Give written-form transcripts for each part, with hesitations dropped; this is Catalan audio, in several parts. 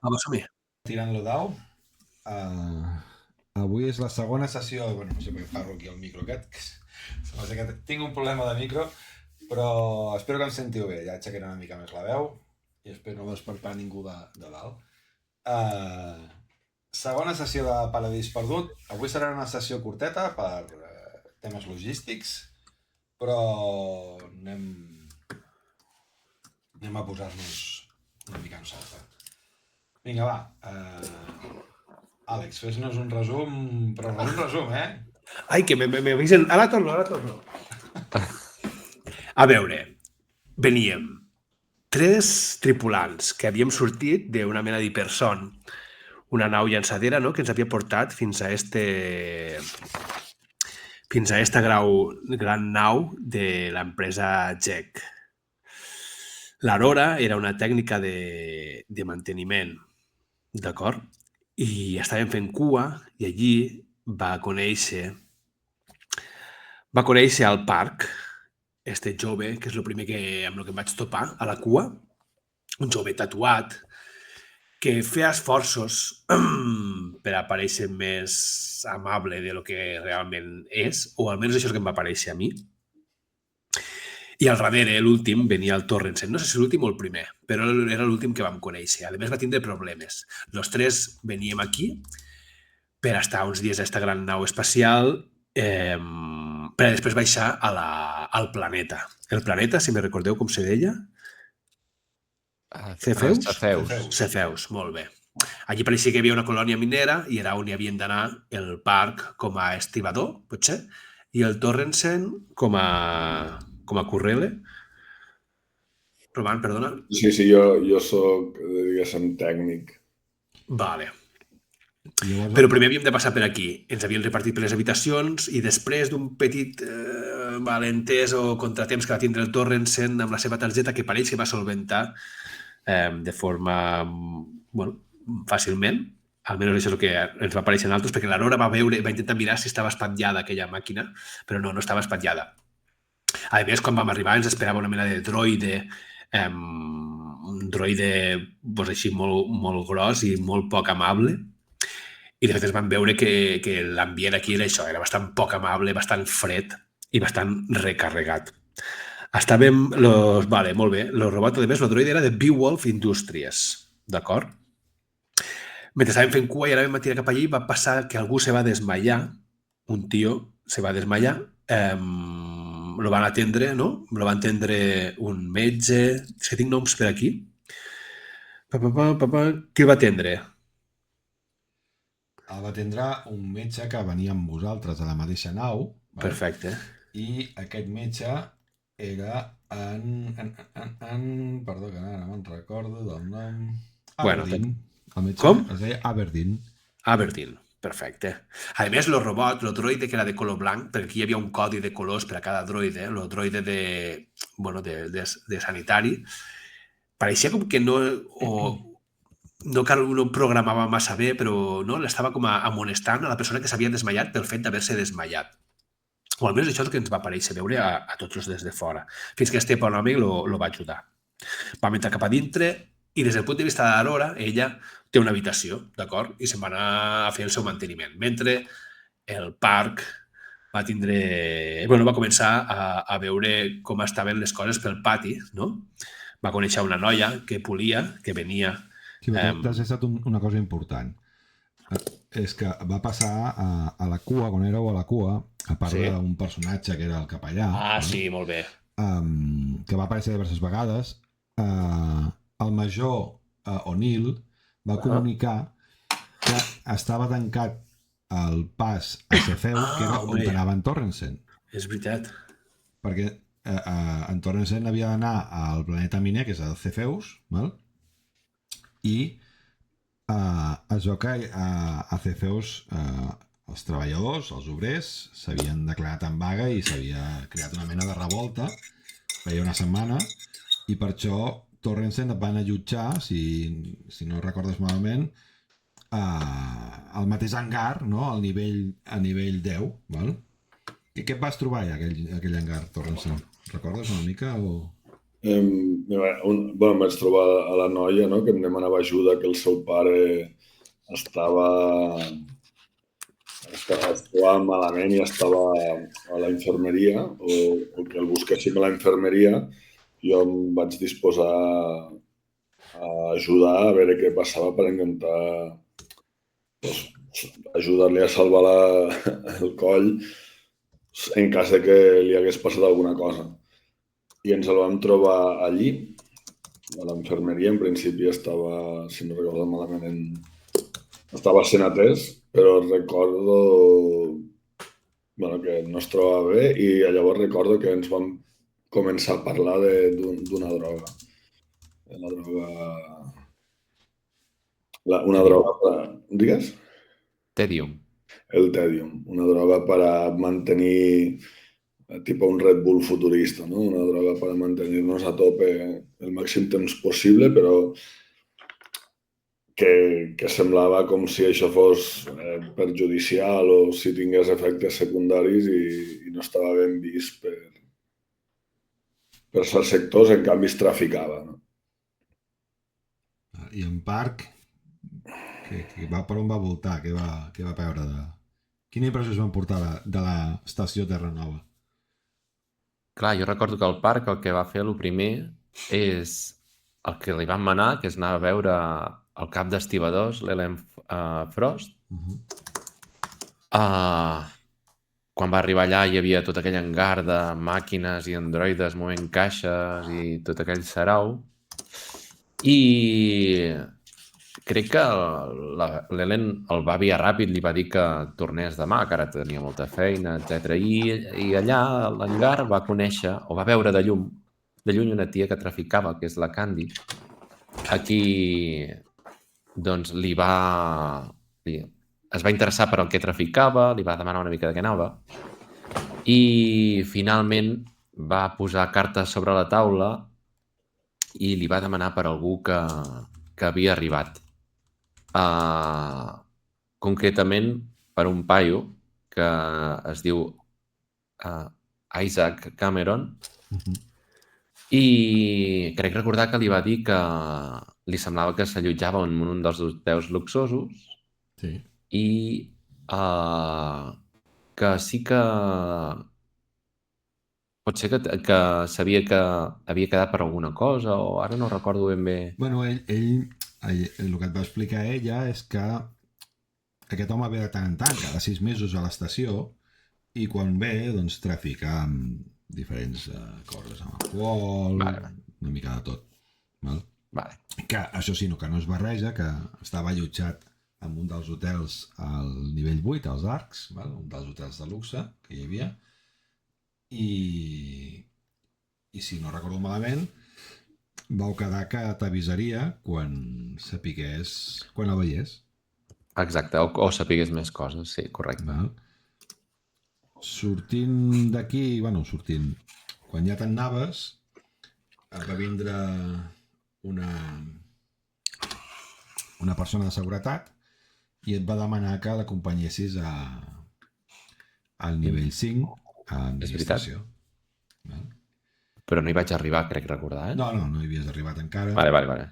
Va, som-hi. Tirant-lo d'au. Avui és la segona sessió. Bueno, no sé per què parlo aquí al micro aquest. Sembla que tinc un problema de micro, però espero que em sentiu bé. Ja aixecaré una mica més la veu i espero no despertar ningú de dalt. Uh, Segona sessió de Paradís Perdut. Avui serà una sessió curteta per temes logístics, però anem a posar-nos una mica en salsa. Vinga, va. Àlex, fes-nos un resum, però resum, Ai, que m'avisen. Ara torno. A veure, veníem tres tripulants que havíem sortit d'una mena d'hiperson, una nau llançadera, no?, que ens havia portat fins a esta gran nau de l'empresa JEC. L'Aurora era una tècnica de manteniment, d'acord? I estàvem fent cua i allí va conèixer al parc este jove, que és el primer amb el que em vaig topar a la cua, un jove tatuat, que feia esforços per aparèixer més amable de lo que realment és, o almenys això és el que em va aparèixer a mi. I al darrere, l'últim, venia el Torrensen. No sé si l'últim o el primer, però era l'últim que vam conèixer. A més, va tindre problemes. Los tres veníem aquí per estar uns dies a esta gran nau espacial per a després baixar al planeta. El planeta, si me recordeu com se deia? Cefeus? Cefeus. Cefeus, molt bé. Allí pareixia que hi havia una colònia minera i era on hi havien d'anar el parc com a estibador, potser, i el Torrensen com a correle. Roman, perdona. Sí, jo soc, diguéssim, tècnic. Vale. Però primer havíem de passar per aquí. Ens havien repartit per les habitacions i després d'un petit malentès o contratemps que va tindre el Torrensen amb la seva targeta, que pareix que va solventar de forma fàcilment, almenys això és el que ens va aparèixer en altres, perquè l'Aurora va intentar mirar si estava espatllada aquella màquina, però no estava espatllada. A més, quan vam arribar ens esperava una mena de droide, un droide així molt gros i molt poc amable, i de fet ens vam veure que l'ambient aquí era això, era bastant poc amable, bastant fred i bastant recarregat. Estàvem... Vale, molt bé. El robot, a més, el droide era de Beowulf Industries, d'acord? Mentre estàvem fent cua i ara vam tirar cap allí, va passar que algú se va desmaiar, un tio se va desmaiar, lo van atendre, no? Lo va atendre un metge... És que tinc noms per aquí. Qui el va atendre? El va atendre un metge que venia amb vosaltres a la mateixa nau. Perfecte. I aquest metge era perdó, que ara no me'n recordo del nom... Aberdeen. El metge com? Es deia Aberdeen. Aberdeen, perfecte. A més, el robot, el droide que era de color blanc, perquè aquí hi havia un codi de colors per a cada droide, el droide de sanitari, pareixia com que no programava massa bé, però no l'estava com amonestant a la persona que s'havia desmaiat pel fet d'haver-se desmaiat. O almenys això és el que ens va aparèixer veure a tots els des de fora, fins que este econòmic lo va ajudar. Vam entrar cap a dintre i des del punt de vista de l'Aurora, ella té una habitació, d'acord? I se'n va anar a fer el seu manteniment. Mentre el parc va començar a veure com estaven les coses pel pati, no? Va conèixer una noia que polia, que venia... Sí, t'has estat una cosa important. És que va passar a la cua, quan éreu a la cua, a part d'un personatge que era el capellà... sí, molt bé. Que va aparèixer diverses vegades, el major O'Neill va comunicar que estava tancat el pas a Cefeus, que era on anava en Torrensen. És veritat. Perquè en Torrensen havia d'anar al planeta miner, que és el Cefeus, val? I es veu que a Cefeus els treballadors, els obrers, s'havien declarat en vaga i s'havia creat una mena de revolta feia una setmana, i per això Torrensen et van allotjar, si no recordes malament, al mateix hangar, no? a nivell 10. Val? Què et vas trobar allà, aquell hangar, Torrensen? Recordes una mica? O... Em vaig trobar a la noia, no?, que em demanava ajuda, que el seu pare estava malament i estava a la infermeria, o que el busquéssim a la infermeria. Jo em vaig disposar a ajudar a veure què passava per intentar ajudar-li a salvar el coll en cas de que li hagués passat alguna cosa. I ens el vam trobar allí, a la infermeria. En principi estava, si no recordo malament, estava sent atès, però recordo que no es trobava bé, i llavors recordo que ens vam començar a parlar d'una droga. Una droga... Digues? Tedium. El Tedium, una droga para mantenir, tipo un Red Bull futurista, no? Una droga para mantenir-nos a tope el màxim temps possible, però que semblava com si això fos perjudicial o si tingués efectes secundaris i no estava ben vist per certs sectors, en canvi es traficava, no? I en Parc, per on va voltar? Què va veure? Quina impressió es van portar de l'estació Terra Nova? Clar, jo recordo que al Parc el que va fer el primer és el que li van manar, que és anar a veure el cap d'estibadors, l'Ellen Frost. Quan va arribar allà hi havia tot aquell hangar de màquines i androides movent caixes i tot aquell sarau. I crec que l'Ellen el va aviar ràpid, li va dir que tornés demà, que ara tenia molta feina, etc. I allà a l'hangar va conèixer, o va veure de lluny una tia que traficava, que és la Candy, a qui doncs es va interessar per el que traficava, li va demanar una mica de què anava, i finalment va posar cartes sobre la taula i li va demanar per algú que havia arribat. Concretament per un paio que es diu Isaac Cameron, i crec recordar que li va dir que li semblava que s'allotjava en un dels hotels luxosos, sí, i que sí que pot ser que sabia que havia quedat per alguna cosa, o ara no recordo ben bé. Bueno, ell el que et va explicar ella és que aquest home ve de tant en tant, cada 6 mesos a l'estació, i quan ve, doncs, trafica amb diferents coses, amb alcohol, una mica de tot. Val? Que això sí, que no es barreja, que estava allotjat en un dels hotels al nivell 8, als Arcs, val? Un dels hotels de luxe que hi havia, i si no recordo malament, vau quedar que t'avisaria quan sapigués, quan el veiés. Exacte, o sapigués més coses, sí, correcte. Val? Sortint d'aquí, quan ja t'anaves, et va vindre una persona de seguretat i et va demanar que l'acompanyessis al nivell 5 a administració. Però no hi vaig arribar, crec recordar, eh? No hi havies arribat encara. Vale.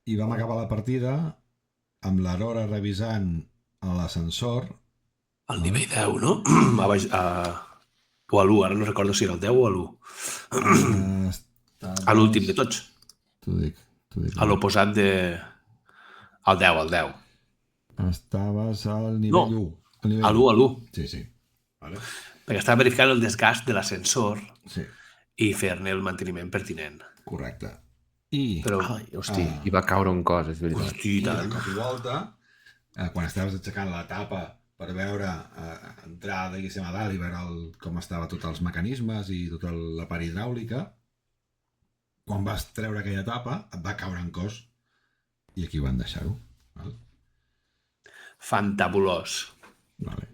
I vam acabar la partida amb l'Aurora revisant l'ascensor. Al nivell 10, no? O a l'1, ara no recordo si era el 10 o a l'1. A l'últim de tots. T'ho dic. A l'oposat de... Al 10. Estaves al nivell 1. A l'1. Sí. Vale. Perquè estava verificant el desgast de l'ascensor, sí, i fer-ne el manteniment pertinent. Correcte. Però... i va caure un cos, és veritat. I de cop i volta, quan estaves aixecant la tapa per veure, entrar diguéssim a dalt i veure com estava tots els mecanismes i tota la part hidràulica, quan vas treure aquella tapa et va caure en cos i aquí van deixar-ho. Val? Fantabulós. Vale.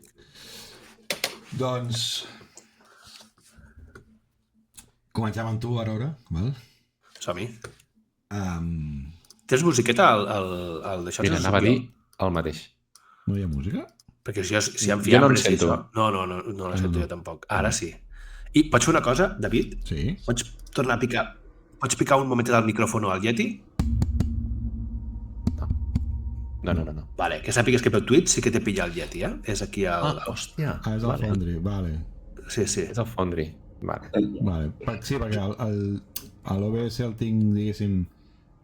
Doncs comencem amb tu, Aurora, val? Som-hi. Tens musiqueta al d'això? Mira, anava a dir el mateix. No hi ha música? Perquè si hi ha jo no en sento. no la sento jo tampoc. Ara sí. I pots fer una cosa, David? Sí? Pots tornar a picar... Pots picar un momentet al micròfon al Yeti? No. Vale, que sàpigues que pel Twitch sí que te pilla el Yeti, eh? És aquí el... Hòstia. És el Foundry, vale. Sí. És el Foundry. Vale. Sí, perquè l'OBS el tinc, diguéssim,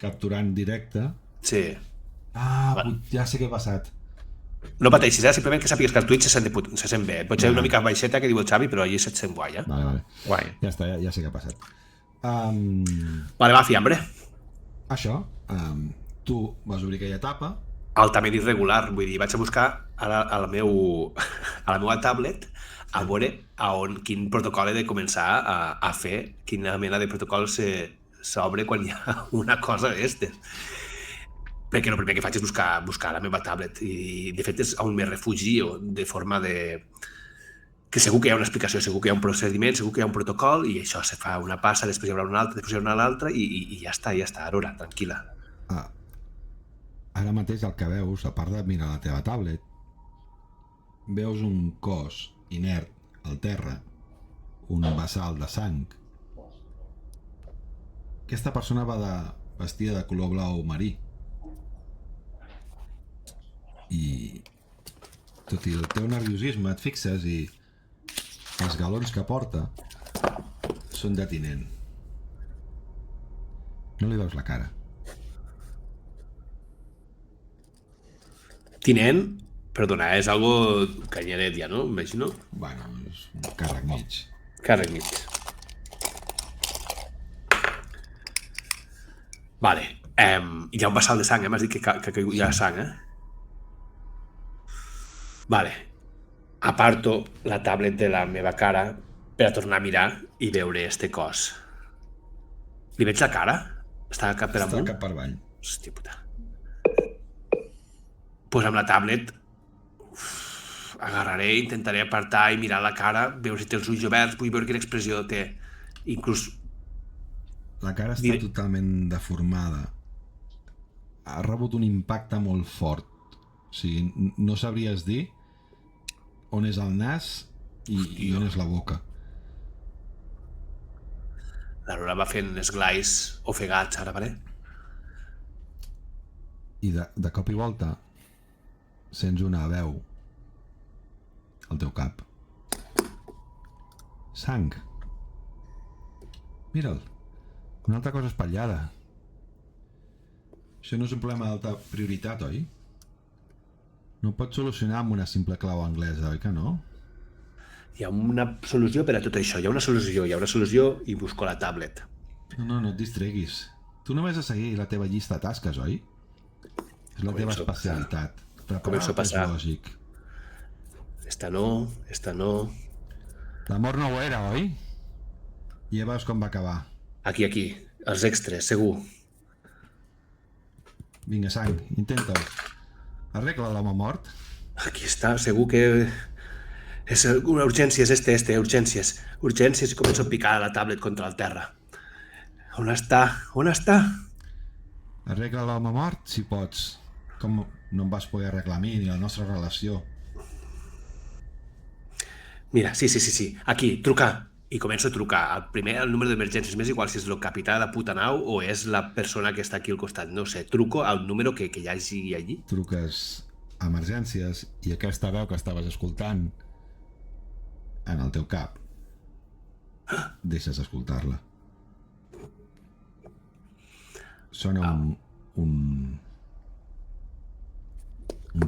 capturant directe. Sí. Ja sé què ha passat. No pateixis, simplement que sàpigues que el Twitch se sent bé. Pot ser una mica baixeta, que diu el Xavi, però allí se't sent guai, eh? Vale. Guai. Ja està, ja sé què ha passat. Vale, va, fiambre. Això, tu vas obrir aquella tapa. Altament irregular, vull dir, vaig a buscar a la meva tablet a veure quin protocol he de començar a fer, quina mena de protocol s'obre quan hi ha una cosa d'estes. Perquè el primer que faig és buscar la meva tablet i de fet és on me refugio de forma de... que segur que hi ha una explicació, segur que hi ha un procediment, segur que hi ha un protocol i això se fa una passa, després hi haurà una altra, després hi haurà una altra i ja està, Aurora, tranquil·la. Ara mateix el que veus, a part de mirar la teva tablet, veus un cos inert al terra, un vessal de sang. Aquesta persona va vestida de color blau marí. I tot i el teu nerviosisme et fixes i els galons que porta són de tinent. No li veus la cara. Tinent, perdona, és algo canyaret ja, no? Imagino. Bueno, és un càrrec mig. Càrrec mig. Vale. Hi ha un vessal de sang, m'has dit que hi ha sang, Vale. Aparto la tablet de la meva cara per a tornar a mirar i veure este cos. Li veig la cara? Està cap per amunt? Està cap per avall. Hòstia puta. Pues amb la tablet agarraré, intentaré apartar i mirar la cara, veure si té els ulls oberts, vull veure quina expressió té. Inclús... La cara està totalment deformada. Ha rebut un impacte molt fort. O sigui, no sabries dir on és el nas i on és la boca. L'Aurora va fent esglais ofegats, ara, vale? I de cop i volta sents una veu al teu cap. Sang. Mira'l. Una altra cosa espatllada. Això no és un problema d'alta prioritat, oi? No ho pots solucionar amb una simple clau anglesa, oi que no? Hi ha una solució per a tot això. Hi ha una solució i busco la tablet. No et distreguis. Tu només has de seguir la teva llista de tasques, oi? És la teva especialitat. Començo a passar. És lògic. Esta no... L'amor no ho era, oi? I ja veus com va acabar. Aquí. Els extras, segur. Vinga, sang, intenta-ho. Arregla l'home mort. Aquí està, segur que... És una urgència, és urgències. Urgències i començo a picar la tablet contra el terra. On està? Arregla l'home mort, si pots. Com no em vas poder arreglar a mi ni la nostra relació. Mira, sí. Aquí, trucar. I començo a trucar. El número d'emergències, m'és igual si és el capità de puta nau o és la persona que està aquí al costat. No sé, truco al número que hi hagi allí. Truques a emergències i aquesta veu que estaves escoltant en el teu cap deixes escoltar-la. Sona un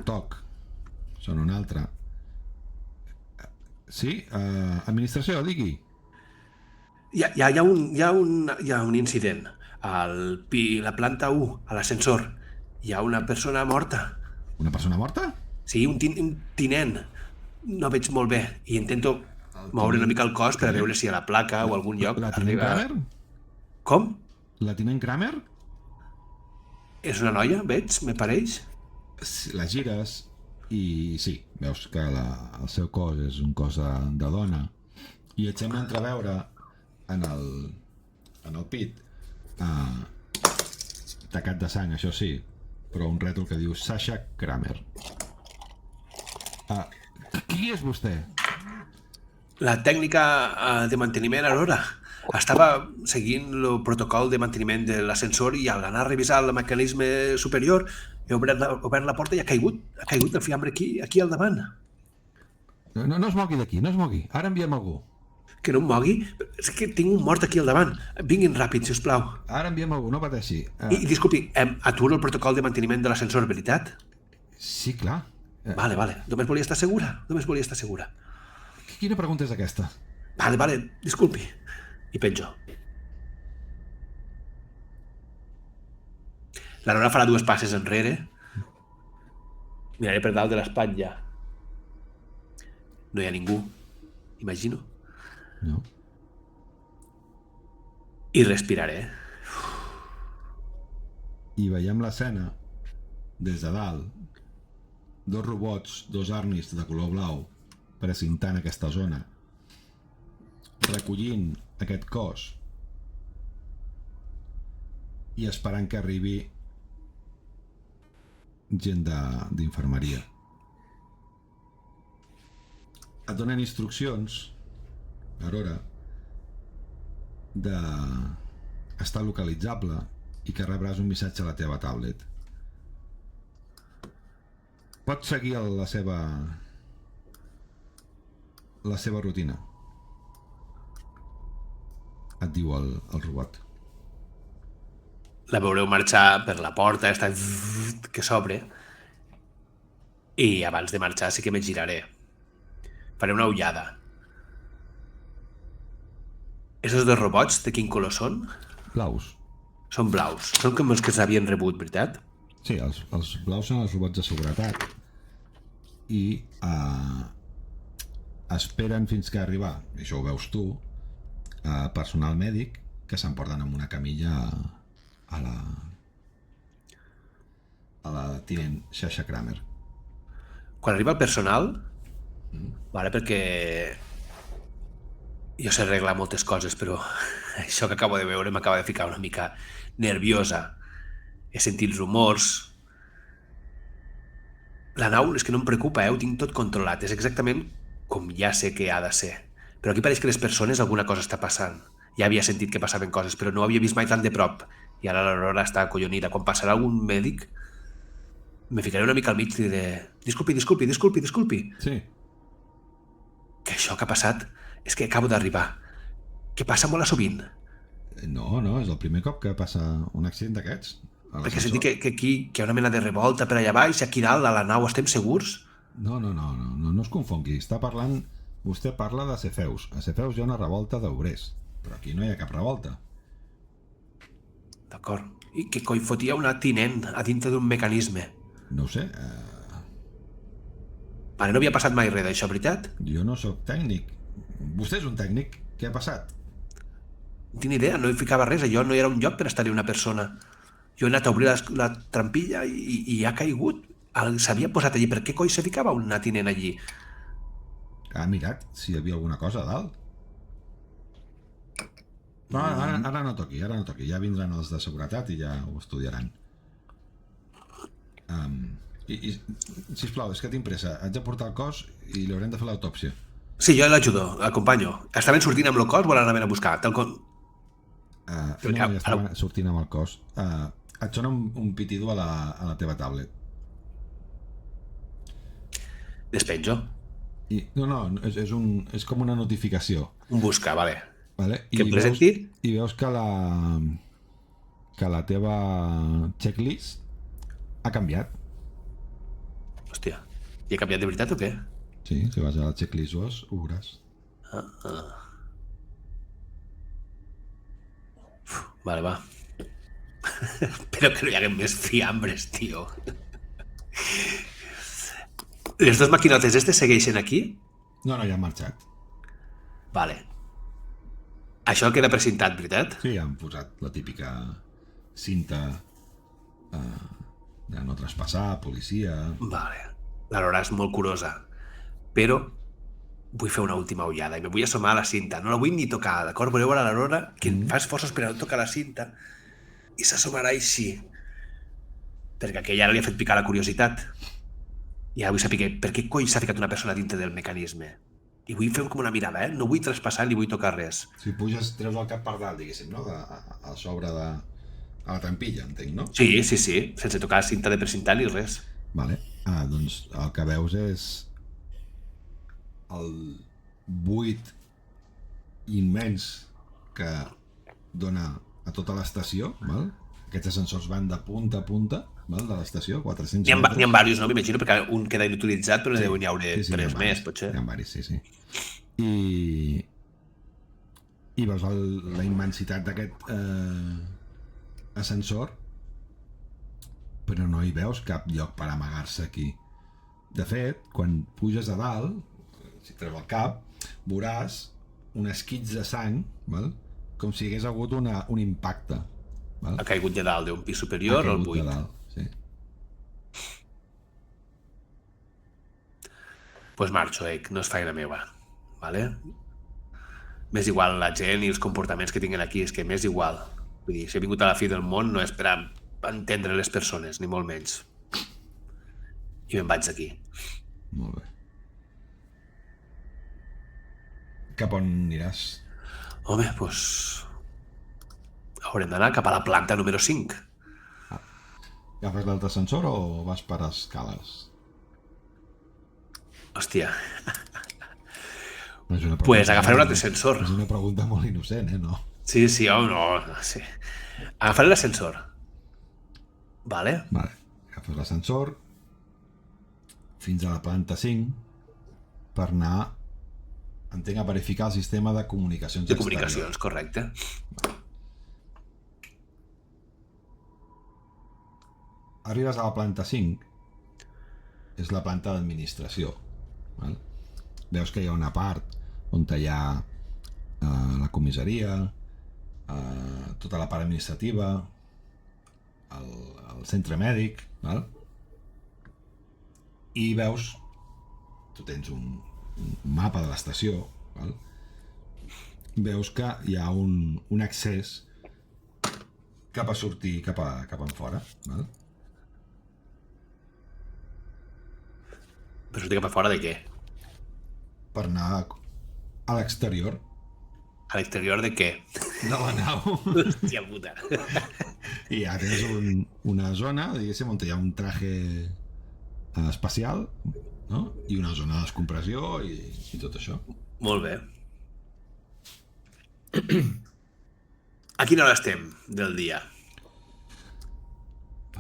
toc. Sona un altre. Sí? Administració, digui. Hi ha un incident. La planta 1, a l'ascensor, hi ha una persona morta. Una persona morta? Sí, un tinent. No veig molt bé i intento moure una mica el cos per a veure si a la placa o a algun lloc la tinent Kramer? Com? La tinent Kramer? És una noia, veig, me pareix? La gires i sí, veus que el seu cos és un cos de dona i et sembla entreveure en el pit tacat de sang, això sí, però un rètol que diu Sasha Kramer. Qui és vostè? La tècnica de manteniment, Aurora. Estava seguint el protocol de manteniment de l'ascensor i al anar a revisar el mecanisme superior he obert la porta i ha caigut el fiambre aquí al davant. No es mogui d'aquí, no es mogui. Ara enviem algú. Que no em mogui? És que tinc un mort aquí al davant. Vinguin ràpid, si us plau. Ara enviem algú, no pateixi. I disculpi, aturo el protocol de manteniment de l'ascensor, veritat? Sí, clar. Vale. Només volia estar segura. Quina pregunta és aquesta? Vale, disculpi. I penjo. L'Aurora farà 2 passes enrere. Miraré per dalt de l'espatlla. No hi ha ningú, imagino. No. I respiraré. I veiem l'escena des de dalt. 2 robots, 2 arnis de color blau precintant aquesta zona, recollint aquest cos i esperant que arribi gent d'infermeria. Et donen instruccions, Aurora, d'estar localitzable i que rebràs un missatge a la teva tablet. Pots seguir la seva rutina, et diu el robot. La veureu marxar per la porta, que s'obre, i abans de marxar sí que me giraré. Faré una ullada. Esos 2 robots, de quin color són? Blaus. Són blaus. Són com els que s'havien rebut, veritat? Sí, els blaus són els robots de seguretat i esperen fins que arriba, això ho veus tu, personal mèdic que s'emporten amb una camilla a la tinent Sasha Kramer. Quan arriba el personal, vale, perquè jo sé arreglar moltes coses, però això que acabo de veure m'acaba de ficar una mica nerviosa. He sentit rumors. La nau és que no em preocupa, ho tinc tot controlat. És exactament com ja sé que ha de ser. Però aquí pareix que les persones alguna cosa està passant. Ja havia sentit que passaven coses, però no ho havia vist mai tan de prop. I ara l'Aurora està acollonida. Quan passarà algun mèdic, me ficaré una mica al mig i diré: disculpi. Sí. Que això que ha passat és que acabo d'arribar. Que passa molt a sovint. No, és el primer cop que passa un accident d'aquests. Perquè sentir que aquí hi ha una mena de revolta per allà baix, aquí dalt, a la nau, estem segurs? No es confongui. Vostè parla de Cefeus. A Cefeus hi ha una revolta d'obrers, però aquí no hi ha cap revolta. D'acord. I que coi fotia una tinent a dintre d'un mecanisme? No ho sé. Vale, no havia passat mai res d'això, veritat? Jo no sóc tècnic. Vostè és un tècnic. Què ha passat? No tinc idea, no hi ficava res. Allò no era un lloc per estar-hi una persona. Jo he anat a obrir la trampilla i ha caigut. S'havia posat allí. Per què coi se ficava una tinent allí? Ha mirat si hi havia alguna cosa a dalt? No, ara no toqui. Ja vindran els de seguretat i ja ho estudiaran. Sisplau, és que tinc pressa. Haig de portar el cos i li haurem de fer l'autòpsia. Sí, jo l'ajudo, l'acompanyo. Estaven sortint amb el cos o l'anaven a buscar? No, ja estaven sortint amb el cos. Et sona un pitido a la teva tablet. Despenjo. No, és com una notificació. Un buscar, vale. I que em presenti? I veus que la teva checklist ha canviat. Hòstia, i he canviat de veritat o què? Sí, si vas a la checklist ho veuràs. Vale, va. Espero que no hi hagi més fiambres, tio. Les 2 maquinotes estes segueixen aquí? No, ja han marxat. Vale. Això queda precintat, veritat? Sí, han posat la típica cinta de no traspassar, policia... Vale. L'Aurora és molt curosa. Però vull fer una última ullada i me vull assomar a la cinta. No la vull ni tocar, d'acord? Voleu veure l'Aurora que fa esforços per a no tocar la cinta i s'assomarà així. Perquè aquella ara li ha fet picar la curiositat. I ara vull saber per què coi s'ha ficat una persona dintre del mecanisme. I vull fer com una mirada, No vull traspassar ni vull tocar res. Si puges, treus el cap per dalt, diguéssim, no? A sobre de... A la trampilla, entenc, no? Sí, sense tocar cinta de precintar ni res. Vale. Doncs el que veus és el buit immens que dona a tota l'estació, val? Aquests ascensors van de punta a punta, val? De l'estació, 400 N'hi ha metres. diversos, no? M'imagino, perquè un queda inutilitzat, però deuen hi haure Sí, tres n'hi ha més, varis, potser. N'hi ha varis, sí. I veus la immensitat d'aquest ascensor, però no hi veus cap lloc per amagar-se aquí. De fet, quan puges a dalt, si treus el cap, veuràs un esquitx de sang, val? Com si hi hagués hagut un impacte. Val? Ha caigut de dalt d'un pis superior Ha al caigut buit. de dalt, sí. Pues marxo, no és feina meva. Vale? M'és igual la gent i els comportaments que tinguen aquí, és que m'és igual. Vull dir, si he vingut a la fi del món no és per a entendre les persones, ni molt menys. I me'n vaig d'aquí. Molt bé. Cap on aniràs? Home, doncs... haurem d'anar cap a la planta número 5. Agafes l'altre ascensor o vas per escales? Hòstia, No és una pregunta- pues agafaré un altre ascensor. És una pregunta molt innocent, no? Sí, no, sí. Agafaré l'ascensor. Vale? Vale. Agafes l'ascensor fins a la planta 5 per anar, entenc, a verificar el sistema de comunicacions De exteriors. comunicacions, correcte. Arribes a la planta 5, és la planta d'administració. Val? Veus que hi ha una part on hi ha la comissaria, tota la part administrativa, el centre mèdic, val? I veus, tu tens un mapa de l'estació, val? Veus que hi ha un accés cap a sortir cap en fora, val? Però sortir cap a fora de què? Per anar a l'exterior A l'exterior de què? de la nau. Hòstia puta. I ja tens una zona, diguéssim, on hi ha un traje espacial, no? I una zona de descompressió i tot això. Molt bé. A quina hora estem del dia?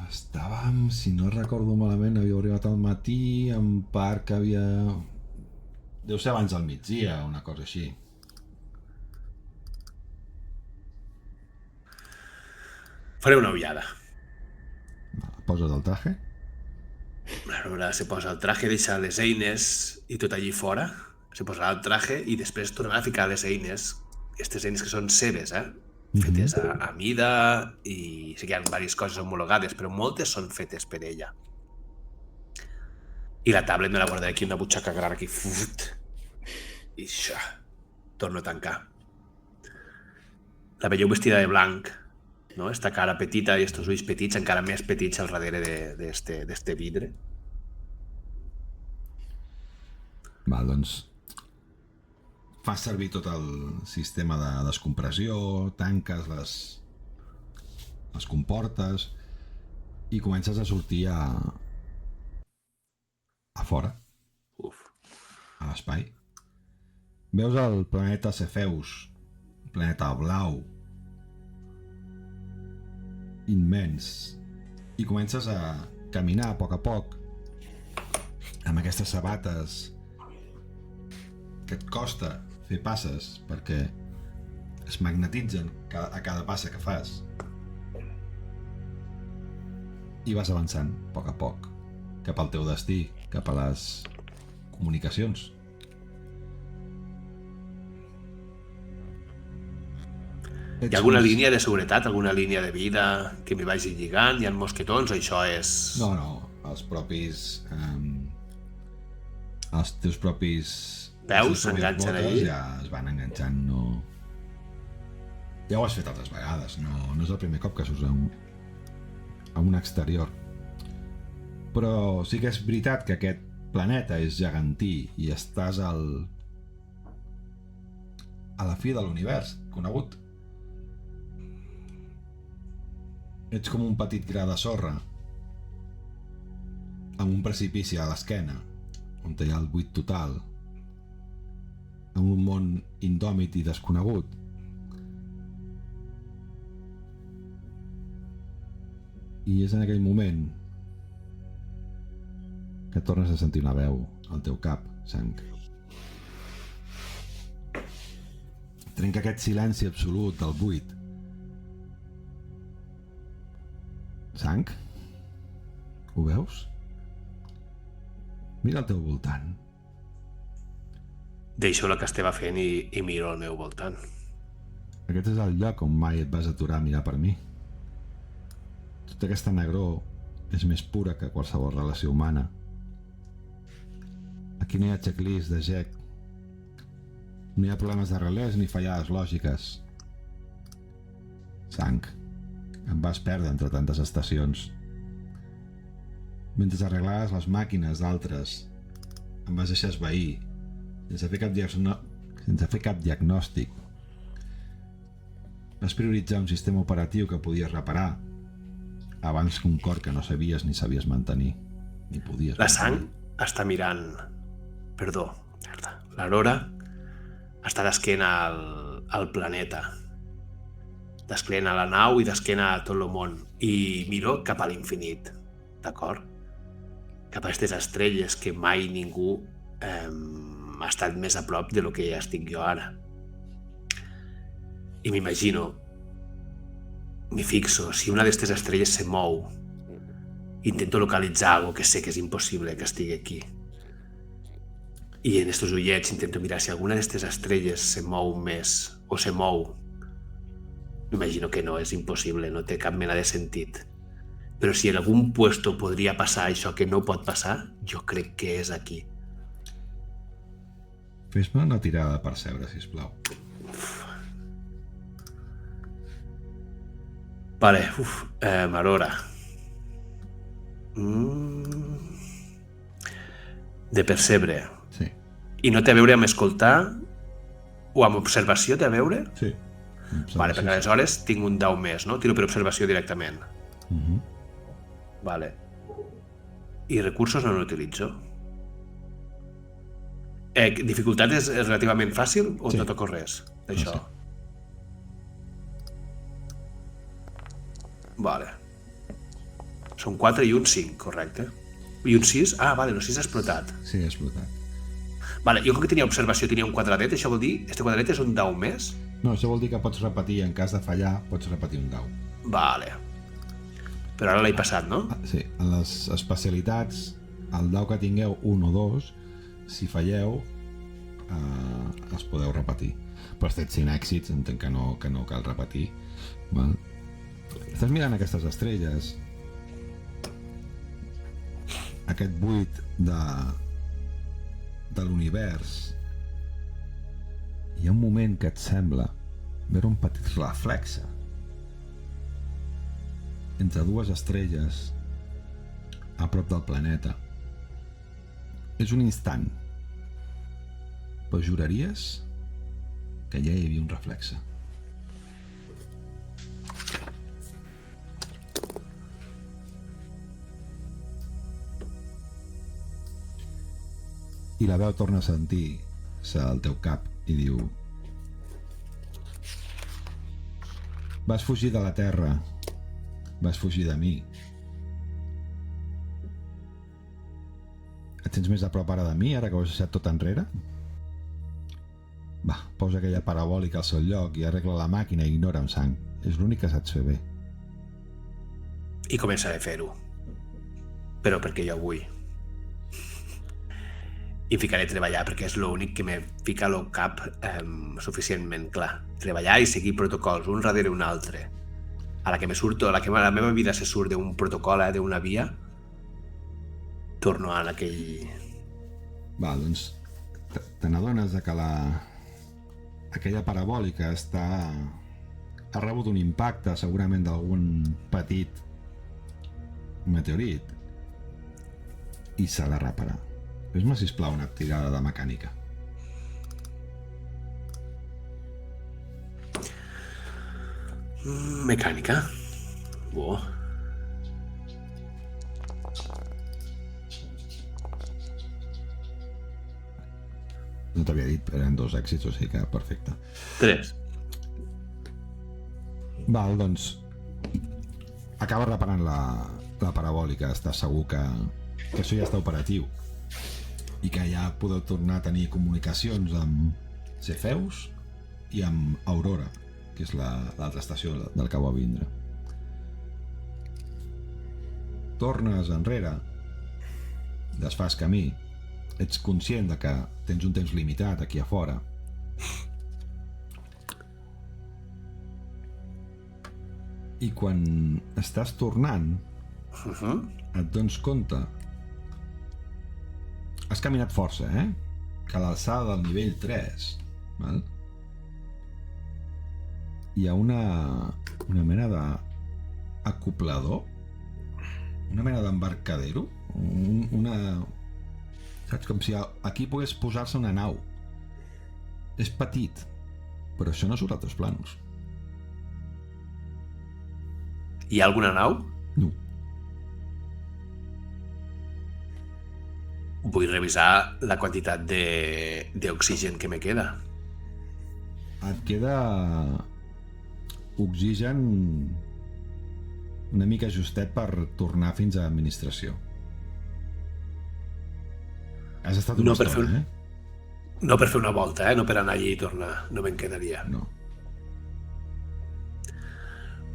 Estàvem, si no recordo malament, havia arribat al matí, en part que havia... Deu ser abans del migdia, una cosa així. Faré una ullada. Poses el traje? A veure, se posa el traje, deixa les eines i tot allí fora. Se posarà el traje i després tornarà a ficar les eines. Aquestes eines que són seves, fetes a mida, i sí que hi ha diverses coses homologades, però moltes són fetes per ella. I la tablet me la guardaré aquí en una butxaca gran, aquí. I això, torno a tancar. La veieu vestida de blanc, no? Esta cara petita i estos ulls petits, encara més petits al darrere d'este vidre. Val, doncs fas servir tot el sistema de descompressió, tanques les comportes i comences a sortir a fora, Uf. a l'espai. Veus el planeta Cefeus, un planeta blau, immens, i comences a caminar a poc amb aquestes sabates que et costa fer passes perquè es magnetitzen a cada passa que fas, i vas avançant a poc cap al teu destí, cap a les comunicacions. Hi ha alguna línia de seguretat, alguna línia de vida que m'hi vagi lligant? Hi ha mosquetons o això és... No, els propis... els teus propis... Peus s'enganxen allí? Ja es van enganxant, no... Ja ho has fet altres vegades, no és el primer cop que surts a un exterior. Però sí que és veritat que aquest planeta és gegantí i estàs a la fi de l'univers conegut. Ets com un petit gra de sorra amb un precipici a l'esquena on hi ha el buit total, en un món indòmit i desconegut. I és en aquell moment que tornes a sentir una veu al teu cap, Sank. Trenca aquest silenci absolut del buit. Sank? Ho veus? Mira al teu voltant. Deixo la que estava fent i miro al meu voltant. Aquest és el lloc on mai et vas aturar a mirar per mi. Tota aquesta negror és més pura que qualsevol relació humana. Aquí no hi ha checklist de Jack. No hi ha problemes de relés ni fallades lògiques. Sank, em vas perdre entre tantes estacions. Mentre arreglaves les màquines d'altres, em vas deixar esvair, sense fer cap diagnòstic. Vas prioritzar un sistema operatiu que podies reparar abans que un cor que no sabies ni sabies mantenir, ni podies La mantenir. Sang està mirant... Perdó, merda. L'Aurora està d'esquena al planeta. D'esquena a la nau i d'esquena a tot el món. I miro cap a l'infinit, d'acord? Cap a aquestes estrelles que mai ningú ha estat més a prop de lo que ja estic jo ara. I m'imagino, m'hi fixo, si una d'aquestes estrelles se mou, intento localitzar algo que sé que és impossible que estigui aquí. I en estos ullets intento mirar si alguna d'aquestes estrelles se mou més o se mou. M'imagino que no, és impossible, no té cap mena de sentit. Però si en algun puesto podria passar això que no pot passar, jo crec que és aquí. Fes-me una tirada de percebre, sisplau. Vale, Aurora. De percebre. Sí. I no té a veure amb escoltar o amb observació, té a veure? Sí. Vale, perquè aleshores tinc un 10 més, no? Tiro per observació directament. Vale. I recursos no n'utilitzo. Dificultat és relativament fàcil o Sí. no toco res d'això? Fàcil. Vale. Són 4 i un 5, correcte? I un 6? Ah, vale, el 6 ha explotat. Sí, ha explotat. Vale, jo com que tenia observació tenia un quadradet, això vol dir, este quadradet és un 10 més? No, això vol dir que pots repetir, en cas de fallar, pots repetir un 10. Vale. Però ara l'he passat, no? Sí, en les especialitats, el 10 que tingueu, 1 o 2, si falleu, els podeu repetir. Però estat sin èxits, entenc que no cal repetir. Val? Estàs mirant aquestes estrelles, aquest buit de l'univers. Hi ha un moment que et sembla veure un petit reflexe entre dues estrelles a prop del planeta. És un instant, però juraries que ja hi havia un reflexe. I la veu torna a sentir-se al teu cap i diu: vas fugir de la Terra, vas fugir de mi. Et sents més a prop ara de mi, ara que ho has deixat tot enrere? Va, posa aquella parabòlica al seu lloc i arregla la màquina i ignora Sang. És l'únic que saps fer bé. I començaré a fer-ho. Però perquè jo vull. I ficaré a treballar perquè és l'únic que me fica al cap suficientment clar. Treballar i seguir protocols, un darrere un altre. A la que me surto, a la que la meva vida se surt d'un protocol, d'una via, torno a aquell... Va, doncs te n'adones que aquella parabòlica ha rebut un impacte segurament d'algun petit meteorit i s'ha de reparar. Fes-me, sisplau, una tirada de mecànica. Mecànica. Bo. No t'havia dit, eren 2 èxits, o sigui que perfecte. 3. Val, doncs... Acaba reparant la parabòlica, estàs segur que això ja està operatiu i que ja podeu tornar a tenir comunicacions amb Cefeus i amb Aurora, que és l'altra estació del que va vindre. Tornes enrere, desfas camí, ets conscient de que tens un temps limitat aquí a fora. I quan estàs tornant, et dones compte... Has caminat força, Que a l'alçada del nivell 3, val? Hi ha una mena d'acoplador, una mena d'embarcadero, saps? Com si aquí pogués posar-se una nau. És petit, però això no surt a altres planos. Hi ha alguna nau? No. Vull revisar la quantitat d'oxigen que me queda. Et queda oxigen una mica justet per tornar fins a administració. Has estat una estona, No per fer una volta, no per anar allí i tornar. No me'n quedaria. No.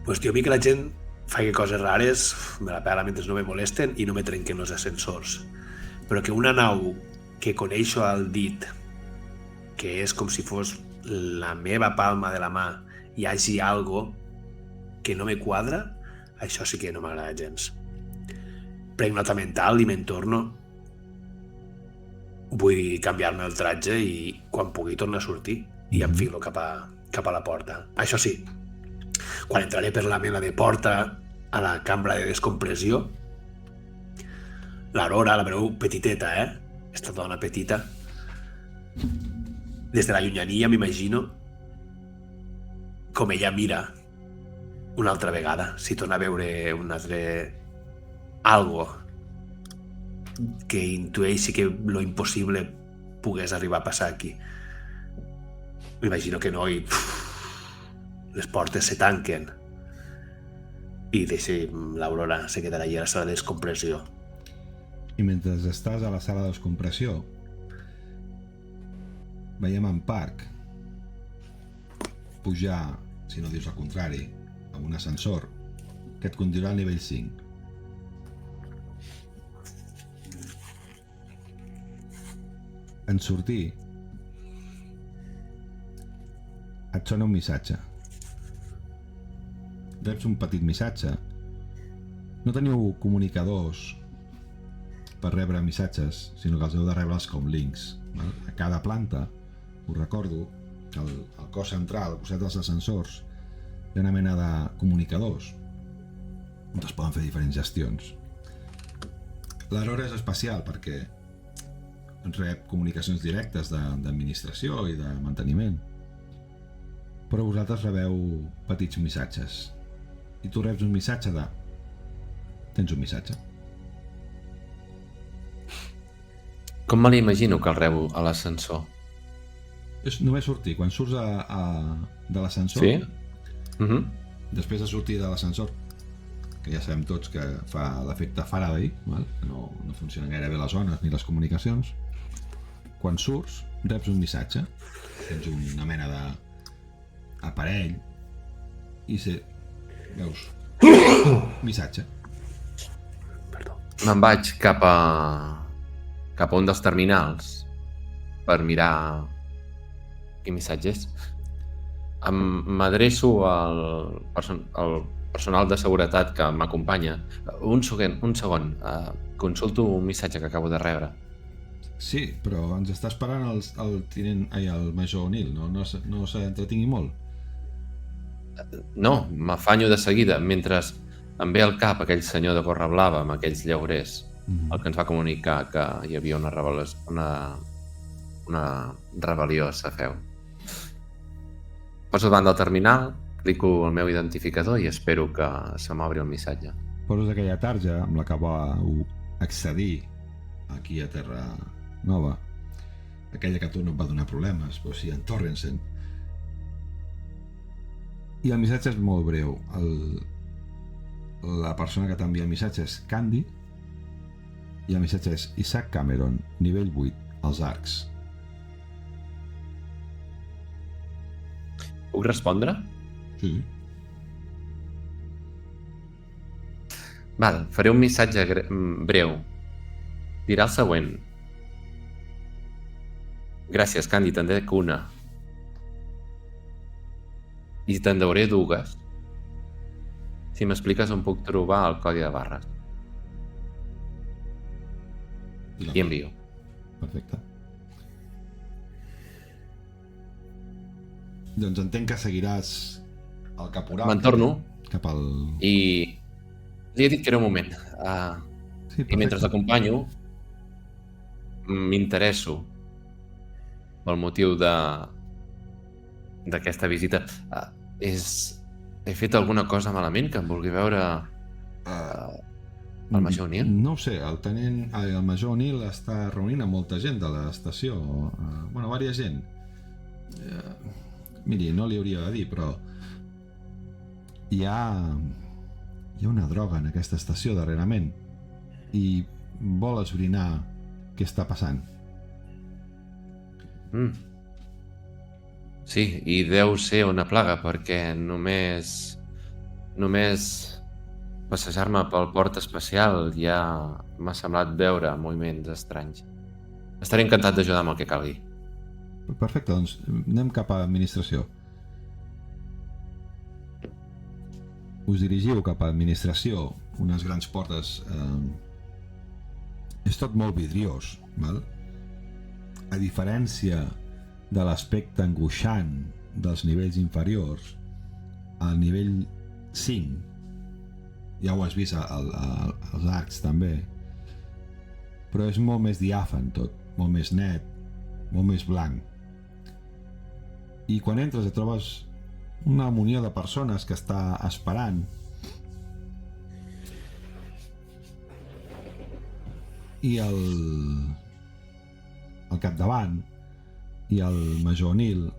Pues tio, a mi que la gent faci coses rares me la pela mentre no me molesten i no me trenquen els ascensors. Però que una nau que coneixo al dit, que és com si fos la meva palma de la mà, hi hagi algo que no me quadra, això sí que no m'agrada gens. Prenc nota mental i me'n torno. Vull canviar-me el tratge i quan pugui tornar a sortir i em filo cap a la porta. Això sí, quan entraré per la mena de porta a la cambra de descompressió, l'Aurora, la veureu petiteta, Esta dona petita. Des de la llunyania m'imagino com ella mira una altra vegada, si torna a veure un altre algo que intueixi que lo impossible pogués arribar a passar aquí. M'imagino que no, i les portes se tanquen i l'Aurora se quedarà allà a la sala de descompressió. I mentre estàs a la sala de descompressió, veiem en Park pujar, si no dius el contrari, a un ascensor que et conduirà al nivell 5. En sortir, et sona un missatge. Reps un petit missatge. No teniu comunicadors per rebre missatges, sinó que els heu de rebre'ls com links. Val? A cada planta, us recordo, al cos central, al costat dels ascensors, hi ha una mena de comunicadors on es poden fer diferents gestions. L'Aurora és especial perquè rep comunicacions directes d'administració i de manteniment, però vosaltres rebeu petits missatges i tu reps un missatge de tens un missatge. Com me l'imagino que el rebo a l'ascensor? És només sortir, quan surts de l'ascensor, Sí? després de sortir de l'ascensor, que ja sabem tots que fa l'efecte Faraday, val? Que no funcionen gaire bé les ones ni les comunicacions, quan surts reps un missatge, tens una mena d'aparell i veus missatge. Me'n vaig cap a un dels terminals per mirar quin missatge és. M'adreço al personal de seguretat que m'acompanya. Un segon. Consulto un missatge que acabo de rebre. Sí, però ens està esperant el major O'Neill, no s'entretingui molt. No, m'afanyo de seguida, mentre em ve al cap aquell senyor de gorra blava amb aquells llaurers, el que ens va comunicar que hi havia una rebel·lió a Cefeu. Poso davant del terminal, clico el meu identificador i espero que se m'obri el missatge. Poses aquella tarja amb la que vau accedir aquí a Terra Nova, aquella que a tu no et va donar problemes, però sí en Torrensen. I el missatge és molt breu. La persona que t'envia el missatge és Candy i el missatge és Isaac Cameron, nivell 8, als arcs. Puc respondre? Sí. Val, faré un missatge breu. Dirà el següent. Gràcies, Candy, te'n dec una. I te'n deuré dues. Si m'expliques on puc trobar el codi de barres. I envio. Perfecte. Doncs entenc que seguiràs el caporal. Me'n torno. Cap al... I li he dit que era un moment. Sí, I mentre l'acompanyo, m'interesso pel motiu d'aquesta visita. He fet alguna cosa malament que em vulgui veure el Major O'Neill? No ho sé, el Major O'Neill està reunint a molta gent de l'estació. Bueno, vària gent. Miri, no li hauria de dir, però hi ha una droga en aquesta estació darrerament i vol esbrinar què està passant. Sí, i deu ser una plaga, perquè només passejar-me pel port espacial ja m'ha semblat veure moviments estranys. Estaré encantat d'ajudar amb el que calgui. Perfecte, doncs anem cap a administració. Us dirigiu cap a administració, unes grans portes. És tot molt vidriós, val? A diferència de l'aspecte angoixant dels nivells inferiors, al nivell 5, ja ho has vist als arcs també, però és molt més diàfan tot, molt més net, molt més blanc. I quan entres et trobes una munió de persones que està esperant i al capdavant i el Major O'Neill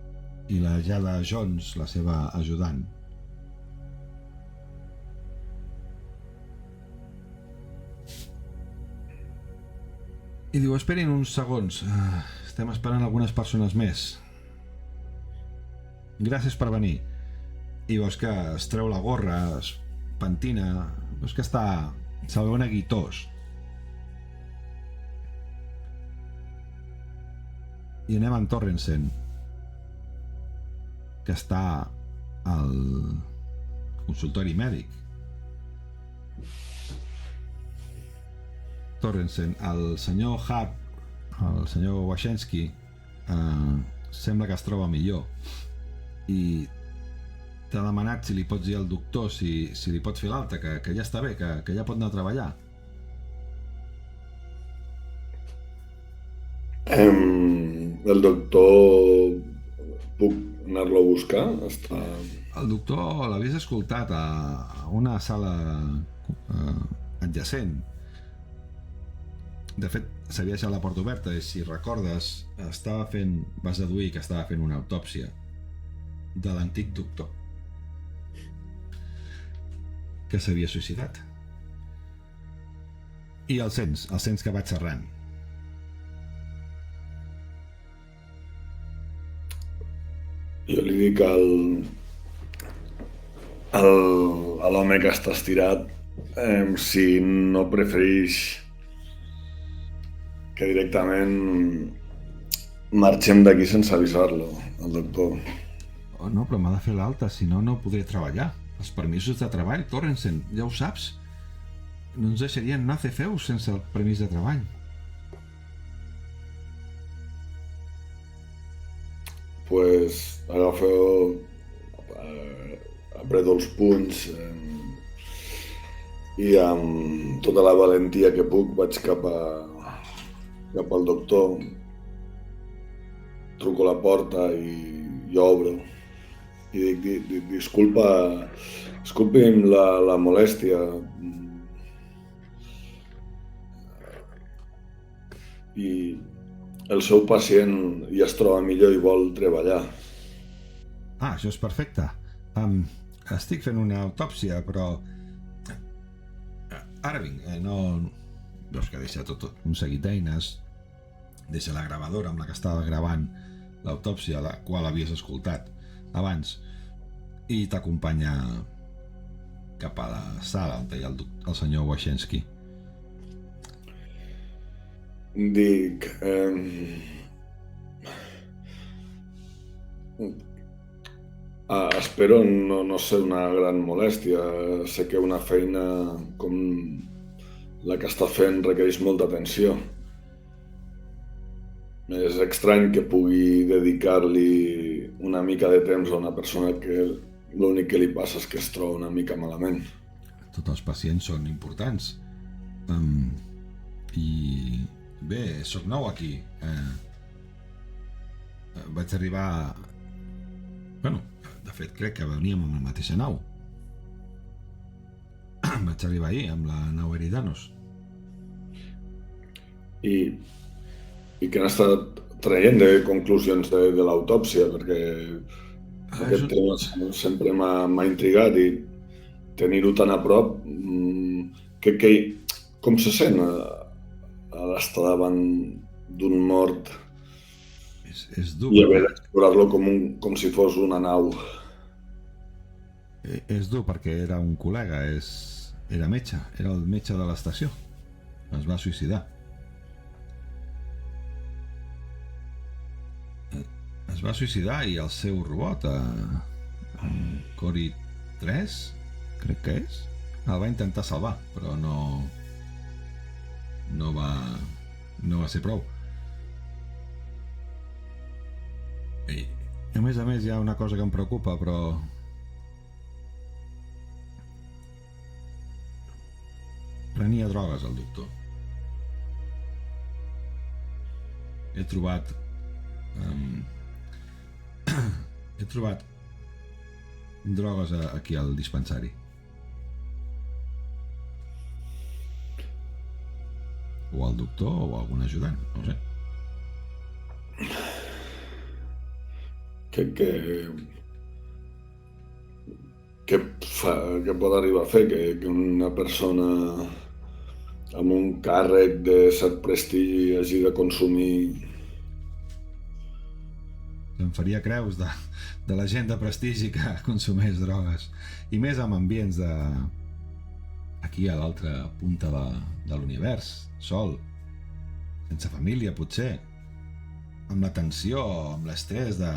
i la Jada Jones, la seva ajudant. I diu, esperin uns segons, estem esperant algunes persones més. Gràcies per venir. I veus que es treu la gorra, es pentina, veus que se'l veu neguitós. I anem amb Torrensen, que està al consultori mèdic. Torrensen, el senyor Hub, el senyor Washensky, sembla que es troba millor i t'ha demanat si li pots dir al doctor si li pots fer l'alta, que ja està bé, que ja pot anar a treballar. El doctor puc anar-lo a buscar? El doctor l'havies escoltat a una sala adjacent. De fet, s'havia deixat la porta oberta i, si recordes, vas deduir que estava fent una autòpsia de l'antic doctor que s'havia suïcidat. I el sents que vaig xerrant. Jo li dic a l'home que està estirat si no prefereix que directament marxem d'aquí sense avisar-lo, al doctor. Oh, no, però m'ha de fer l'alta, si no, no podré treballar. Els permisos de treball, Torrensen, ja ho saps. No ens deixarien anar a fer feus sense el permís de treball. Pues agafo, apreto els punys i amb tota la valentia que puc vaig cap al doctor, truco a la porta i obro. I dic, disculpi'm la molèstia. I el seu pacient ja es troba millor i vol treballar. Això és perfecte. Estic fent una autòpsia, però... Ara vinc, no... Veus que deixa tot un seguit d'eines, deixa la gravadora amb la que estava gravant l'autòpsia, la qual havies escoltat abans, i t'acompanya cap a la sala on hi ha el senyor Washensky. Dic... espero no ser una gran molèstia. Sé que una feina com la que està fent requereix molta atenció. És estrany que pugui dedicar-li una mica de temps a una persona que l'únic que li passa és que es troba una mica malament. Tots els pacients són importants. I bé, sóc nou aquí. Vaig arribar... Bueno, de fet crec que veníem amb la mateixa nau. Vaig arribar ahir amb la nau Eridanos. I què n'ha estat traient de conclusions de l'autòpsia? Perquè aquest tema sempre m'ha intrigat i tenir-ho tan a prop, com se sent a l'estar davant d'un mort és dur, i haver d'explorar-lo com si fos una nau? És dur perquè era un col·lega, era metge, era el metge de l'estació. Es va suïcidar. Es va suïcidar i el seu robot, Cori 3, crec que és, el va intentar salvar, però no va ser prou. I a més hi ha una cosa que em preocupa, però prenia drogues el doctor. He trobat drogues aquí al dispensari. O al doctor o algun ajudant, no ho sé. Què pot arribar a fer que una persona amb un càrrec de cert prestigi hagi de consumir? Em faria creus de la gent de prestigi que consumeix drogues, i més amb ambients aquí a l'altra punta de l'univers, sol, sense família potser, amb la tensió, amb l'estrès de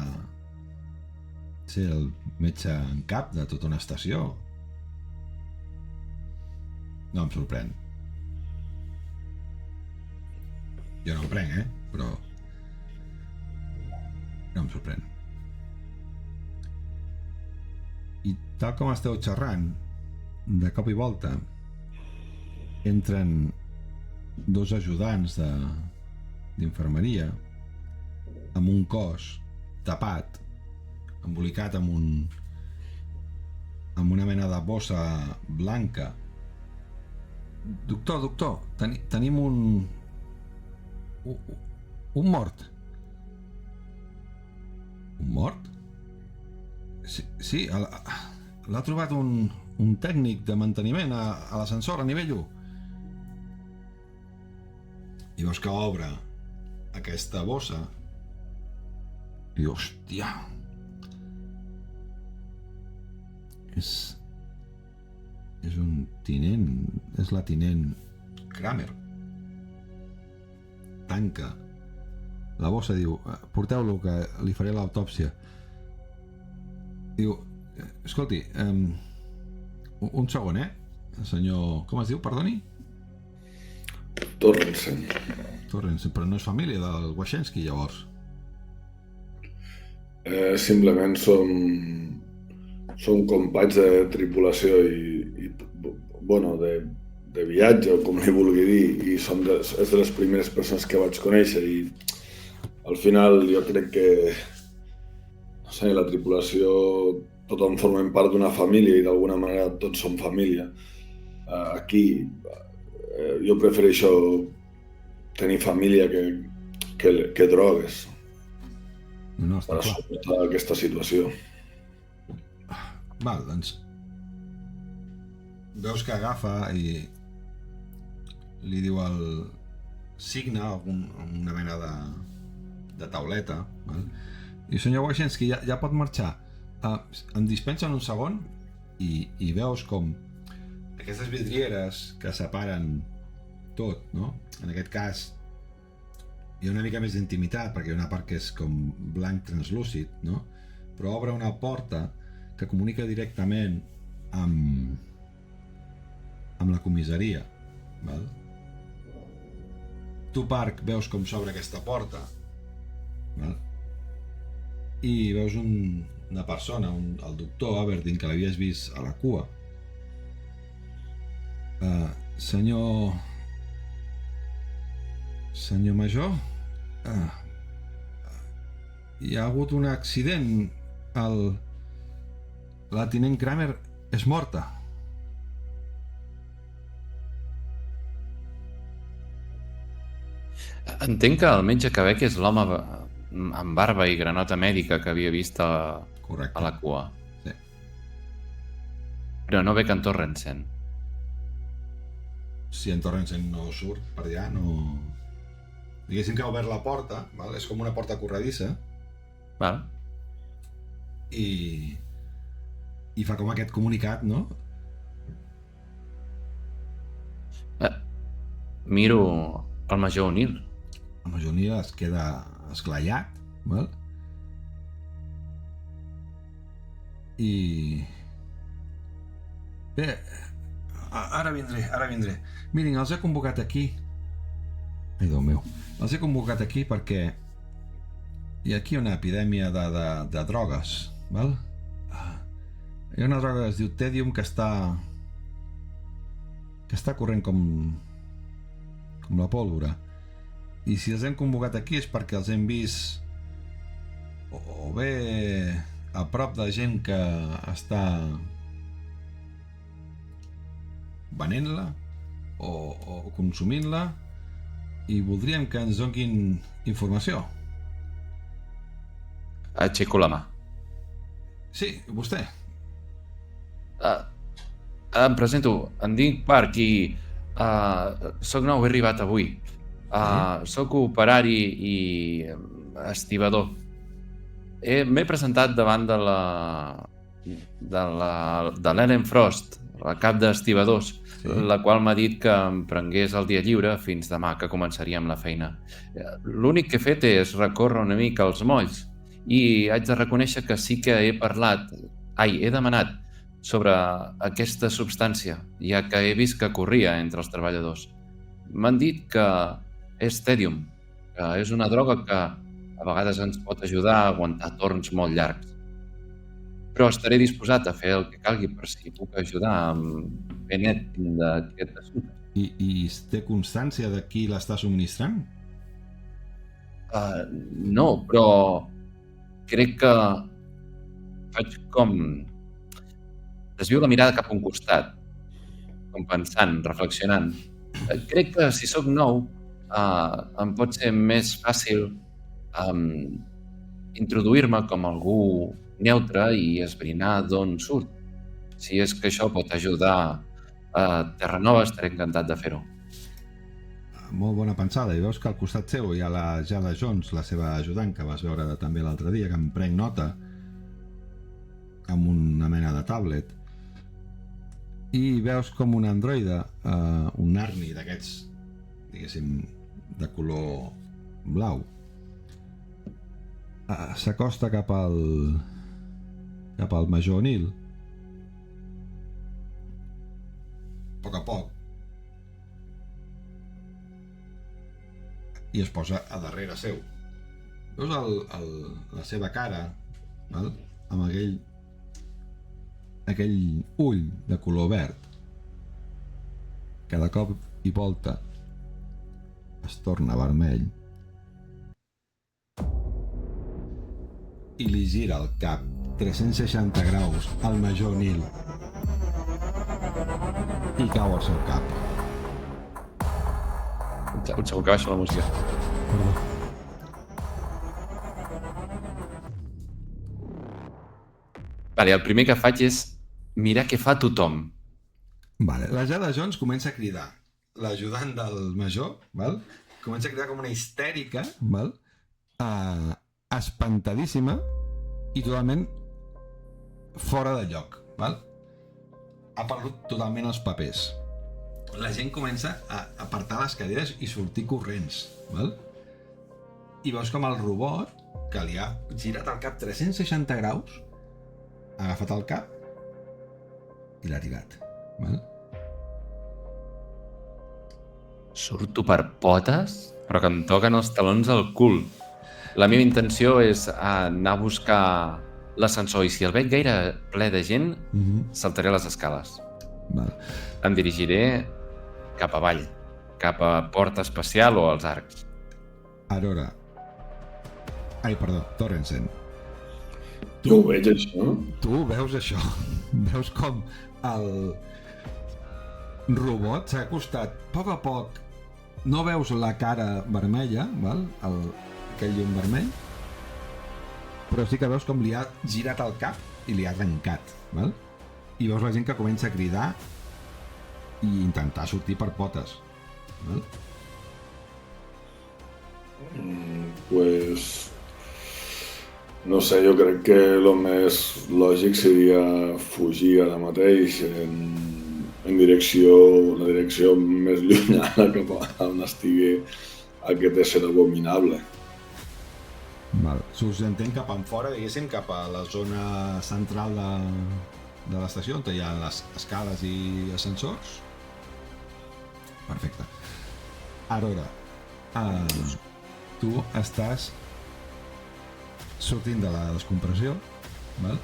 ser el metge en cap de tota una estació. No em sorprèn. Jo no em prenc, però no em sorprèn. I tal com esteu xerrant, de cop i volta entren dos ajudants d'infermeria amb un cos tapat, embolicat amb una mena de bossa blanca. Doctor, tenim un mort. Un mort? Sí, l'ha trobat un tècnic de manteniment a l'ascensor a nivell 1. I veus que obre aquesta bossa i hòstia, és un tinent, és la tinent Kramer. Tanca la bossa, diu, porteu-lo que li faré l'autòpsia. Diu, escolti, un segon, senyor, com es diu, perdoni? Torrensen, però no és família del Washensky, llavors? Simplement som companys de tripulació i bueno, de viatge, o com li vulgui dir, i és de les primeres persones que vaig conèixer, i al final jo crec que sí, la tripulació, tothom formem part d'una família i d'alguna manera tots som família. Aquí jo prefereixo tenir família que drogues No, està per clar. suportar aquesta situació. Val, doncs... Veus que agafa i li diu el signe una mena de tauleta, val? I senyor Wojciechowski, ja pot marxar. Em dispensen un segon i veus com aquestes vidrieres que separen tot, no? En aquest cas hi ha una mica més d'intimitat perquè hi ha una part que és com blanc translúcid, no? Però obre una porta que comunica directament amb la comissaria, val? Tu, Park, veus com s'obre aquesta porta, val? I veus una persona, el doctor Aberdeen, que l'havies vist a la cua. Senyor Major, hi ha hagut un accident. La tinent Kramer és morta. Entenc que el metge que veig és l'home amb barba i granota mèdica que havia vist a la cua. Sí. Però no veig en Torrensen. Si en Torrensen no surt per allà, no... Diguéssim que ha obert la porta, val? És com una porta corredissa. Val. I fa com aquest comunicat, no? Miro el major O'Neill. El major O'Neill es queda esglaiat, val? I... Bé, ara vindré. Mirin, els he convocat aquí. Ai, Déu meu. Els he convocat aquí perquè hi ha aquí una epidèmia de drogues, val? Hi ha una droga que es diu Tedium que està corrent com la pólvora. I si els hem convocat aquí és perquè els hem vist o bé a prop de gent que està venent-la o consumint-la i voldríem que ens donguin informació. Aixeco la mà. Sí, vostè. Em presento, em dic Park i soc nou, he arribat avui. Soc operari i estibador. M'he presentat davant de l'Ellen Frost, la cap d'estibadors, la qual m'ha dit que em prengués el dia lliure fins demà, que començaríem la feina. L'únic que he fet és recórrer una mica els molls i haig de reconèixer que sí que he demanat sobre aquesta substància, ja que he vist que corria entre els treballadors. M'han dit que és Tedium, que és una droga que a vegades ens pot ajudar a aguantar torns molt llargs. Però estaré disposat a fer el que calgui per si puc ajudar amb fer net d'aquest assumpte. I té constància de qui l'està subministrant? No, però crec que faig com... desvio la mirada cap a un costat, com pensant, reflexionant. Crec que si sóc nou em pot ser més fàcil introduir-me com algú neutre i esbrinar d'on surt. Si és que això pot ajudar a Terranova, estaré encantat de fer-ho. Molt bona pensada. I veus que al costat seu hi ha la Jada Jones, la seva ajudant, que vas veure també l'altre dia, que em prenc nota amb una mena de tablet. I veus com un androide, un Narni d'aquests, diguéssim, de color blau, s'acosta cap al major O'Neill a poc i es posa a darrere seu. Veus la seva cara, val? Amb aquell ull de color verd que de cop i volta es torna vermell i li gira el cap 360 graus al major Nil i cau al seu cap. Un segon que baixo la música. Perdó. Vale, el primer que faig és mirar què fa tothom. Vale. La Jada Jones comença a cridar. L'ajudant del major, val? Comença a cridar com una histèrica, val? Espantadíssima i totalment fora de lloc, val? Ha perdut totalment els papers. La gent comença a apartar les cadires i sortir corrents, val? I veus com el robot, que li ha girat el cap 360 graus, ha agafat el cap i l'ha tirat, val? Surto per potes, però que em toquen els talons al cul. La meva intenció és anar a buscar l'ascensor i si el veig gaire ple de gent, saltaré les escales. Val. Em dirigiré cap avall, cap a Porta Espacial o als arcs. Aurora. Ai, perdó, Torrensen. Jo ho veig, això. Tu veus això. Veus com el robot s'ha acostat a poc. No veus la cara vermella, val? Aquell llum vermell, però sí que veus com li ha girat el cap i li ha arrencat, val? I veus la gent que comença a cridar i intentar sortir per potes, val? Pues no sé, jo crec que el més lògic seria fugir ara mateix en la direcció més llunyana cap a on estigui aquest ésser abominable. Val. Us entenc cap enfora, diguéssim, cap a la zona central de l'estació, on hi ha les escales i ascensors. Perfecte. Aurora, tu estàs sortint de la descompressió, val?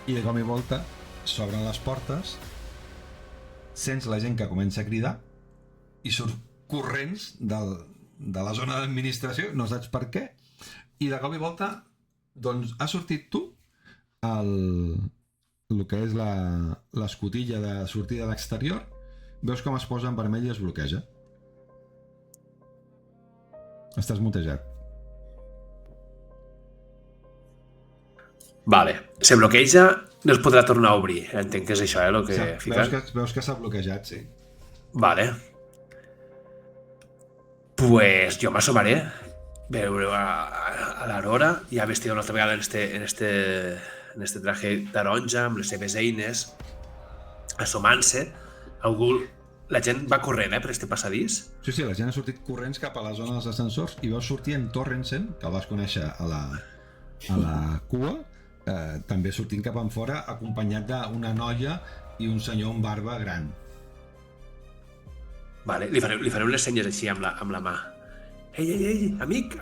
I de cop i volta s'obren les portes, sents la gent que comença a cridar i surt corrents de la zona d'administració, no saps per què, i de cop i volta doncs has sortit tu el que és l'escotilla de sortida d'exterior, veus com es posa en vermell i es bloqueja. Estàs mutejat. Vale, se bloqueja, no es podrà tornar a obrir. Entenc que és això, el que fiquen. Veus que s'ha bloquejat, sí. Vale. Pues jo m'assomaré. Veure a l'Aurora, ja vestida una altra vegada en este traje taronja, amb les seves eines, assomant-se. La gent va corrent, per este passadís. Sí, la gent ha sortit corrents cap a la zona dels ascensors i veus sortir en Torrensen, que el vas conèixer a la cua, també sortint cap enfora, acompanyat d'una noia i un senyor amb barba gran. Vale, li faré unes senyes així amb la mà. Ei, amic!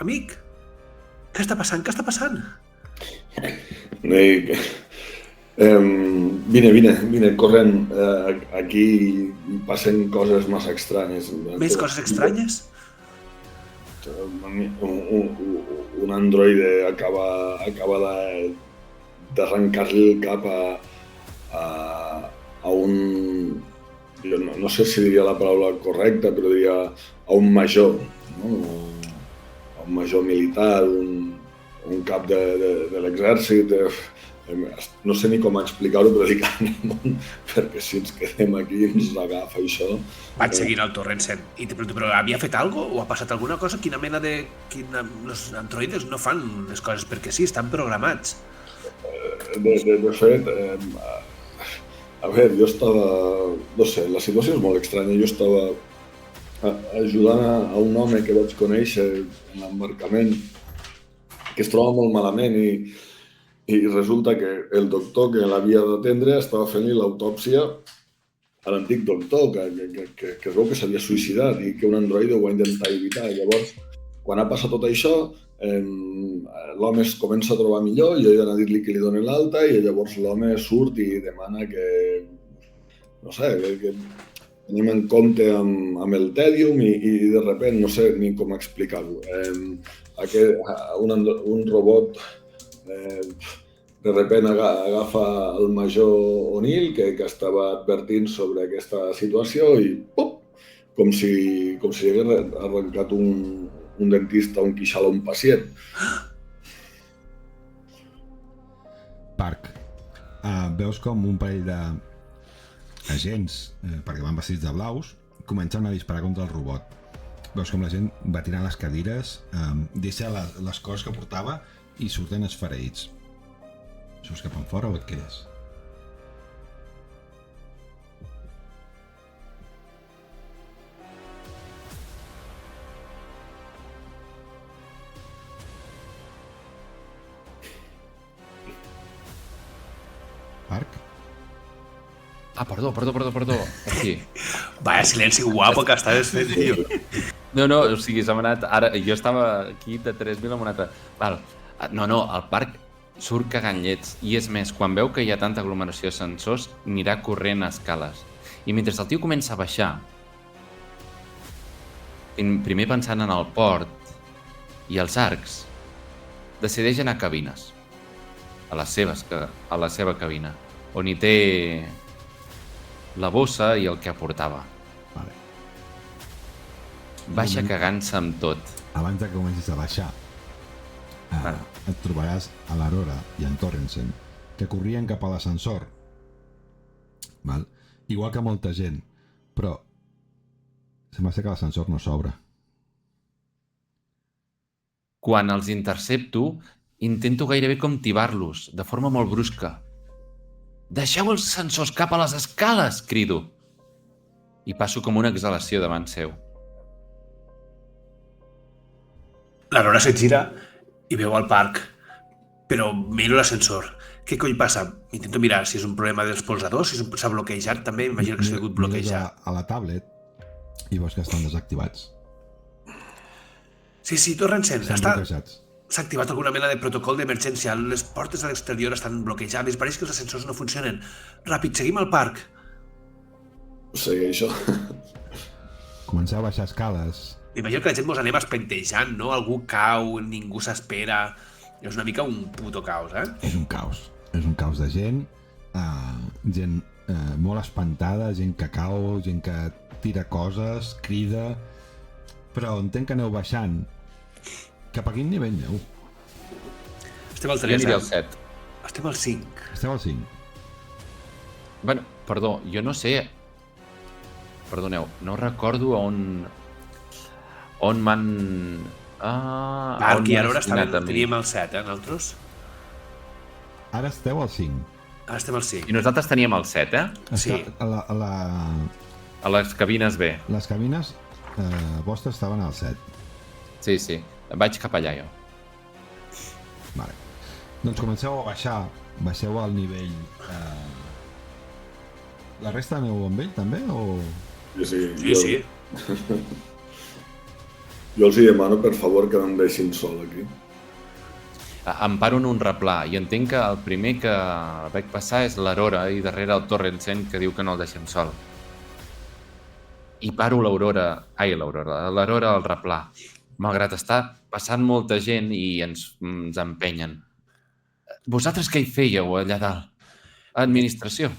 Què està passant? Vine, corrent. Aquí passen coses massa estranyes. Més coses estranyes? Un androide acaba d'arrencar-li el cap a un... No sé si diria la paraula correcta, però diria a un major, no? A un major militar, un cap de l'exèrcit. No sé ni com explicar-ho, però dic amunt, perquè si ens quedem aquí ens agafa això. Vaig seguint el Torrensen. Però havia fet alguna cosa? O ha passat alguna cosa? Quina mena de... Els androides no fan les coses perquè sí, estan programats. De fet, a veure, jo estava... No sé, la situació és molt estranya. Jo estava ajudant a un home que vaig conèixer en l'embarcament, que es troba molt malament i resulta que el doctor que l'havia d'atendre estava fent-li l'autòpsia a l'antic doctor, que es veu que s'havia suïcidat i que un androide ho va intentar evitar. I llavors, quan ha passat tot això, l'home es comença a trobar millor i ell ha d'anar a dir-li que li donen l'alta i llavors l'home surt i demana que, no sé, que tenim en compte amb el tèdium i de sobte no sé ni com explicar-ho. Un robot De repente agafa el major O'Neill, que estava advertint sobre aquesta situació i pop! Com si hagués arrencat un dentista un queixal a un pacient. Parc. Veus com un parell d'agents, perquè van vestits de blaus, comencen a disparar contra el robot. Veus com la gent va tirant les cadires, deixa les coses que portava i surten esfereïts. Surts cap enfora o et quedes? Parc? Perdó. Aquí. Vaya silenci guapo que estaves fent, tio. No, o sigui, s'ha anat... Ara, jo estava aquí de 3.000 amb un altre... Val. No, el parc surt cagant llets. I és més, quan veu que hi ha tanta aglomeració de sensors, anirà corrent a escales. I mentre el tio comença a baixar, primer pensant en el port i els arcs, decideix anar a cabines. A la seva cabina, on hi té la bossa i el que aportava. Vale. Baixa cagant-se amb tot. Abans que comencis a baixar, et trobaràs a l'Aurora i en Torrensen, que corrien cap a l'ascensor. Val? Igual que molta gent, però sembla ser que l'ascensor no s'obre. Quan els intercepto, intento gairebé com tibar-los, de forma molt brusca. Deixeu els ascensors cap a les escales, crido. I passo com una exhalació davant seu. L'Aurora se gira i veu al parc, però miro l'ascensor. Què coll passa? Intento mirar si és un problema dels polsadors, si s'ha bloquejat també, m'imagino que s'ha hagut bloquejar. A la tablet i veus que estan desactivats. Sí, Torrensen, Estan bloquejats. s'ha activat alguna mena de protocol d'emergència. Les portes a l'exterior estan bloquejades, pareix que els ascensors no funcionen. Ràpid, seguim al parc. Segueixo. Comenceu a baixar escales. M'imagino que la gent mos anem espentejant, no? Algú cau, ningú s'espera... És una mica un puto caos, És un caos. És un caos de gent, gent molt espantada, gent que cau, gent que tira coses, crida... Però entenc que aneu baixant. Cap a quin nivell aneu? Estem al Jo 3, aniré al 7. Estem al 5. Esteu al 5. Bueno, perdó, jo no sé... Perdoneu, no recordo on m'han... Parc i Aurora teníem el 7, nosaltres? Ara esteu al 5. Ara estem al 5. I nosaltres teníem el 7, Sí. A les cabines B. Les cabines vostres estaven al 7. Sí. Vaig cap allà, jo. Vale. Doncs comenceu a baixar. Baixeu al nivell... La resta aneu amb ell, també, o...? Sí. Jo els demano, per favor, que no em deixin sol aquí. Em paro en un replà i entenc que el primer que vaig passar és l'Aurora i darrere el Torrensen que diu que no el deixem sol. I paro l'Aurora al replà, malgrat estar passant molta gent i ens empenyen. Vosaltres què hi fèieu allà dalt? Administració.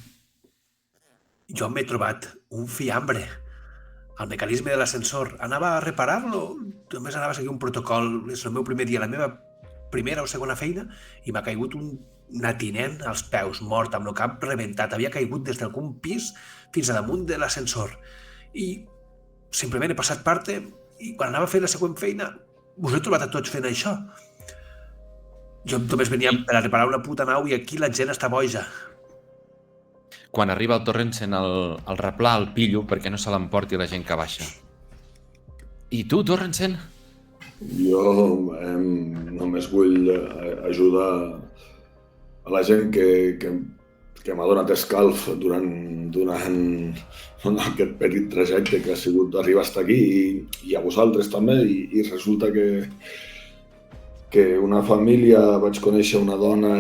Jo m'he trobat un fiambre al mecanisme de l'ascensor. Anava a reparar-lo, només anava a seguir un protocol. És el meu primer dia, la meva primera o segona feina, i m'ha caigut un natinent als peus, mort, amb el cap rebentat. Havia caigut des d'algun pis fins a damunt de l'ascensor. I simplement he passat parte, i quan anava a fer la següent feina, us he trobat a tots fent això. Jo només venia per a reparar una puta nau i aquí la gent està boja. Quan arriba el Torrensen al replà el pillo perquè no se l'emporti la gent que baixa. I tu, Torrensen? Jo només vull ajudar a la gent que m'ha donat escalf durant aquest petit trajecte que ha sigut arribar fins aquí i a vosaltres també. I resulta que una família vaig conèixer una dona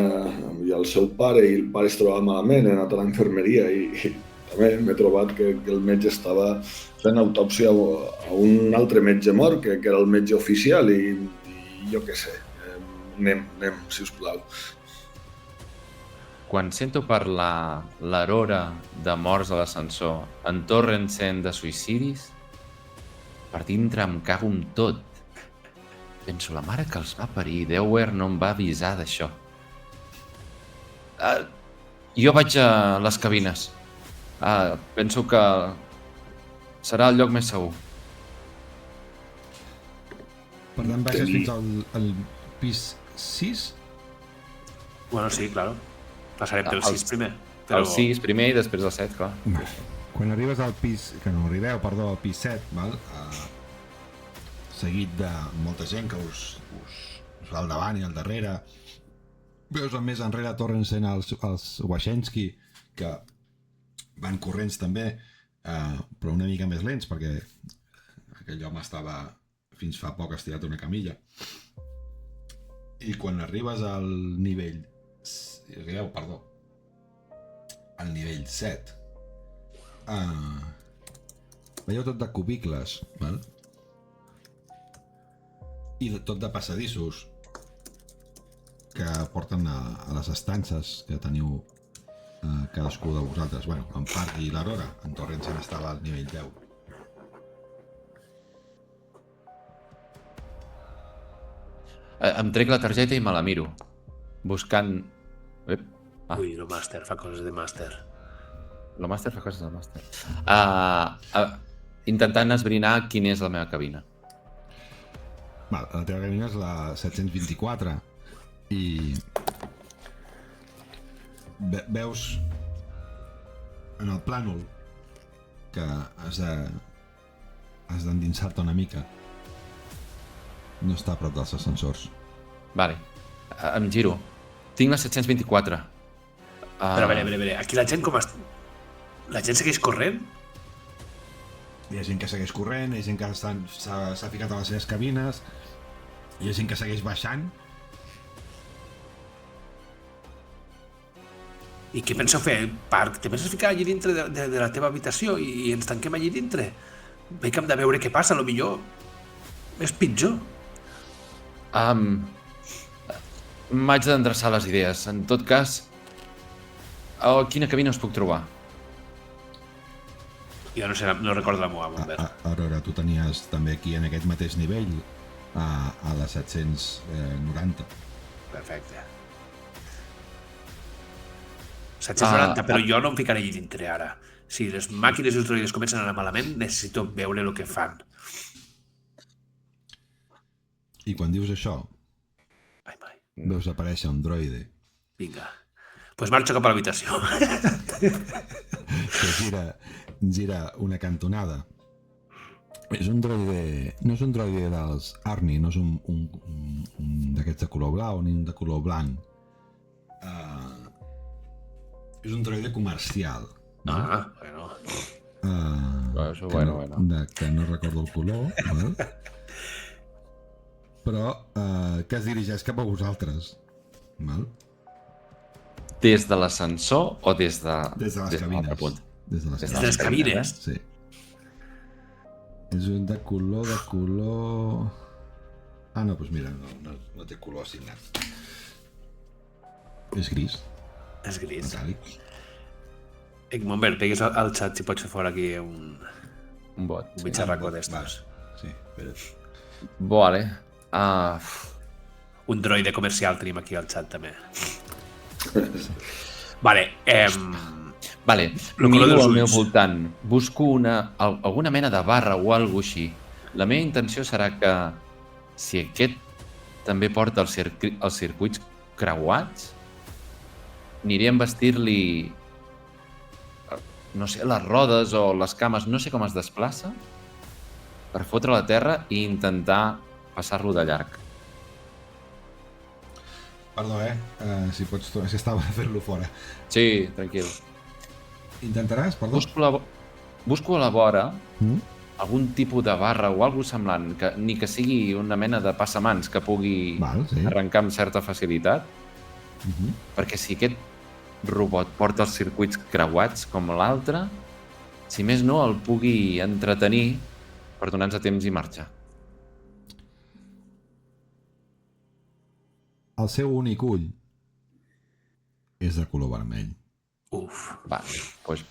i el seu pare, i el pare es trobava malament, he anat a la infermeria i també m'he trobat que el metge estava fent autòpsia a un altre metge mort, que era el metge oficial, i jo què sé. anem, sisplau. Quan sento parlar l'arora de morts a l'ascensor en Torrensen de suïcidis, per dintre em cago amb tot. Penso, la mare que els va parir, Deuer no em va avisar d'això. Jo vaig a les cabines. Penso que serà el lloc més segur. Per tant, baixes fins al pis 6? Bueno, sí, claro. Passarem pel 6 primer. El 6 primer i després el 7, clar. Quan arribes al pis... arribeu al pis 7, val? Seguit de molta gent que us va al davant i al darrere. Veus més enrere Torrensen els Wachenski, que van corrents també, però una mica més lents, perquè aquell home estava fins fa poc estirat una camilla. I quan arribes al nivell... al nivell 7, veieu tot de cubicles, val? I tot de passadissos que porten a les estances que teniu cadascú de vosaltres. Bueno, en Park i l'Aurora, en Torrensen estava al nivell 10. Em trec la targeta i me la miro, buscant... Ui, el màster, fa coses de màster. El màster fa coses del màster. Intentant esbrinar quina és la meva cabina. Val, la teva cabina és la 724 i veus en el plànol que has d'endinsar-te una mica. No està a prop dels ascensors. Vale, em giro. Tinc la 724. Però a veure, aquí la gent com la gent segueix corrent? Hi ha gent que segueix corrent, hi ha gent que s'ha ficat a les seves cabines, hi ha gent que segueix baixant. I què penseu fer, Park? Te penses ficar allí dintre de la teva habitació i ens tanquem allí dintre? Veig que hem de veure què passa, potser és pitjor. M'haig d'endreçar les idees. En tot cas, a quina cabina us puc trobar? Jo no recordo la meva, Montbert. Aurora, tu tenies també aquí en aquest mateix nivell a la 790. Perfecte. 790, però jo no em ficaré allí dintre ara. Si les màquines i els droides comencen a anar malament, necessito veure el que fan. I quan dius això, veus aparèixer un droide. Vinga. Pues marxo cap a l'habitació. Que gira una cantonada. És un droide... No és un droide dels Arni, no és un d'aquests de color blau ni un de color blanc. És un droide comercial. No? Bueno. Que no recordo el color, val? Però que es dirigeix cap a vosaltres. Val? Des de l'ascensor o des de... Des de les cabines. Des de les cabines? Sí. És un de color... Ah, no, doncs mira, no té color assignat. És gris. És gris. Metàl·lic. Montbert, pegues al xat si pots fer fora aquí un bot. Un bitxarraco d'estos. Sí, espera't. Vale. Un droide comercial tenim aquí al xat també. Vale. Miro al meu voltant. Busco alguna mena de barra o alguna així. La meva intenció serà que si aquest també porta els circuits creuats, aniré a embestir-li, no sé, les rodes o les cames, no sé com es desplaça, per fotre la terra i intentar passar-lo de llarg. Perdó, si pots... És que estava a fer-lo fora. Sí, tranquil. Intentaràs, perdó? Busco a la vora algun tipus de barra o alguna semblant, ni que sigui una mena de passamans que pugui arrencar amb certa facilitat, perquè si aquest robot porta els circuits creuats com l'altre, si més no el pugui entretenir per donar-nos temps i marxar. el seu únic ull és de color vermell. Uf. Va, doncs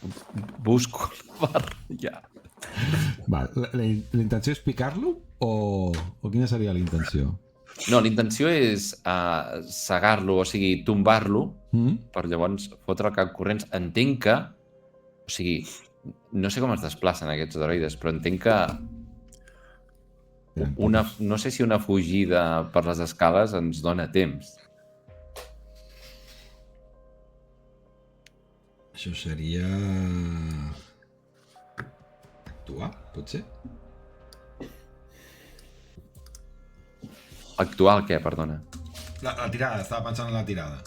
busco la barra ja. Val, la intenció és picar-lo o quina seria la intenció? No, la intenció és cegar-lo, o sigui, tombar-lo, per llavors fotre el cap corrents. Entenc que... O sigui, no sé com es desplacen aquests droides, però entenc que no sé si una fugida per les escales ens dona temps. Això seria... actuar, pot ser? Actual què, perdona? La tirada, estava pensant en la tirada.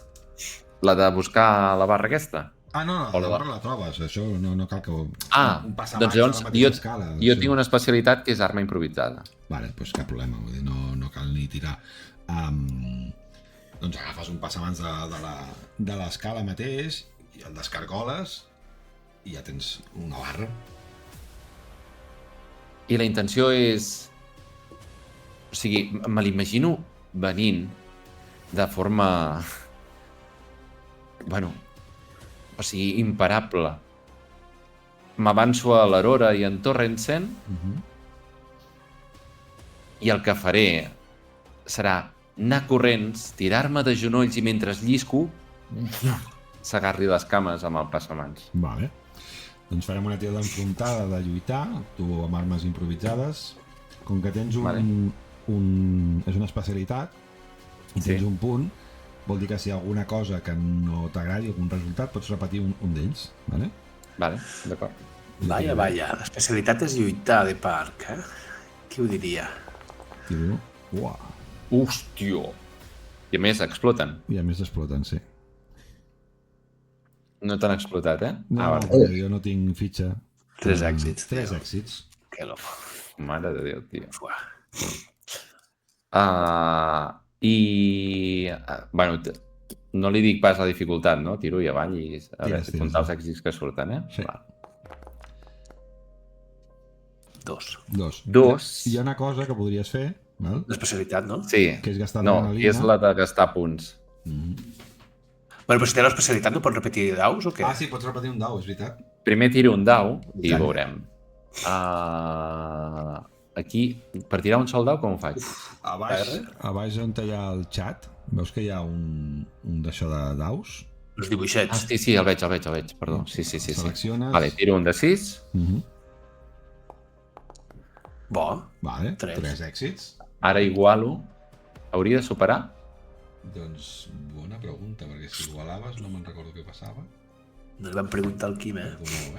La de buscar la barra aquesta? Ah, no, O la barra la trobes, això no cal que... Ah, doncs llavors jo tinc una especialitat que és arma improvisada. Vale, doncs cap problema, vull dir, no cal ni tirar. Doncs agafes un passamans de l'escala mateix i el descargoles i ja tens una barra. I la intenció és... O sigui, me l'imagino venint de forma... Bueno, o sigui, imparable. M'avanço a l'Aurora i en Torrensen i el que faré serà anar corrents, tirar-me de genolls i mentre llisco segar-li les cames amb el passamans. Vale. Doncs farem una tirada enfrontada de lluitar, tu amb armes improvisades. Com que tens és una especialitat i tens un punt, vol dir que si hi ha alguna cosa que no t'agradi, algun resultat, pots repetir un d'ells. Vale? Vale, d'acord. Vaya, l'especialitat és lluitar de parc, eh? Qui ho diria? Uah. Hòstia! I a més exploten. I a més exploten, sí. No t'han explotat, eh? No, perquè jo no tinc fitxa. 3 èxits. 3 èxits. Que loco. Mare de Déu, tio. Fuà. Bueno, no li dic pas la dificultat, no? Tiro i avall i a veure si comptar els èxits que surten, eh? Sí. Va. 2. Hi ha una cosa que podries fer, val? L'especialitat, no? Sí. Que és gastar No, adrenalina. és la de gastar punts. Bueno, però si té l'especialitat no pots repetir daus o què? Ah, sí, pots repetir un dau, és veritat. Primer tiro un dau i Tant. veurem. Aquí, per tirar un sol dau, com ho faig? A baix on hi ha el xat, veus que hi ha un d'això de daus? Els dibuixets. Sí, el veig, perdó. Sí. Selecciones... Vale, tiro un de 6. Bo. Vale, 3 èxits. Ara igualo. Hauria de superar? Doncs bona pregunta, perquè si igualaves no me'n recordo què passava. No li vam preguntar al Quim, eh? Perdoneu,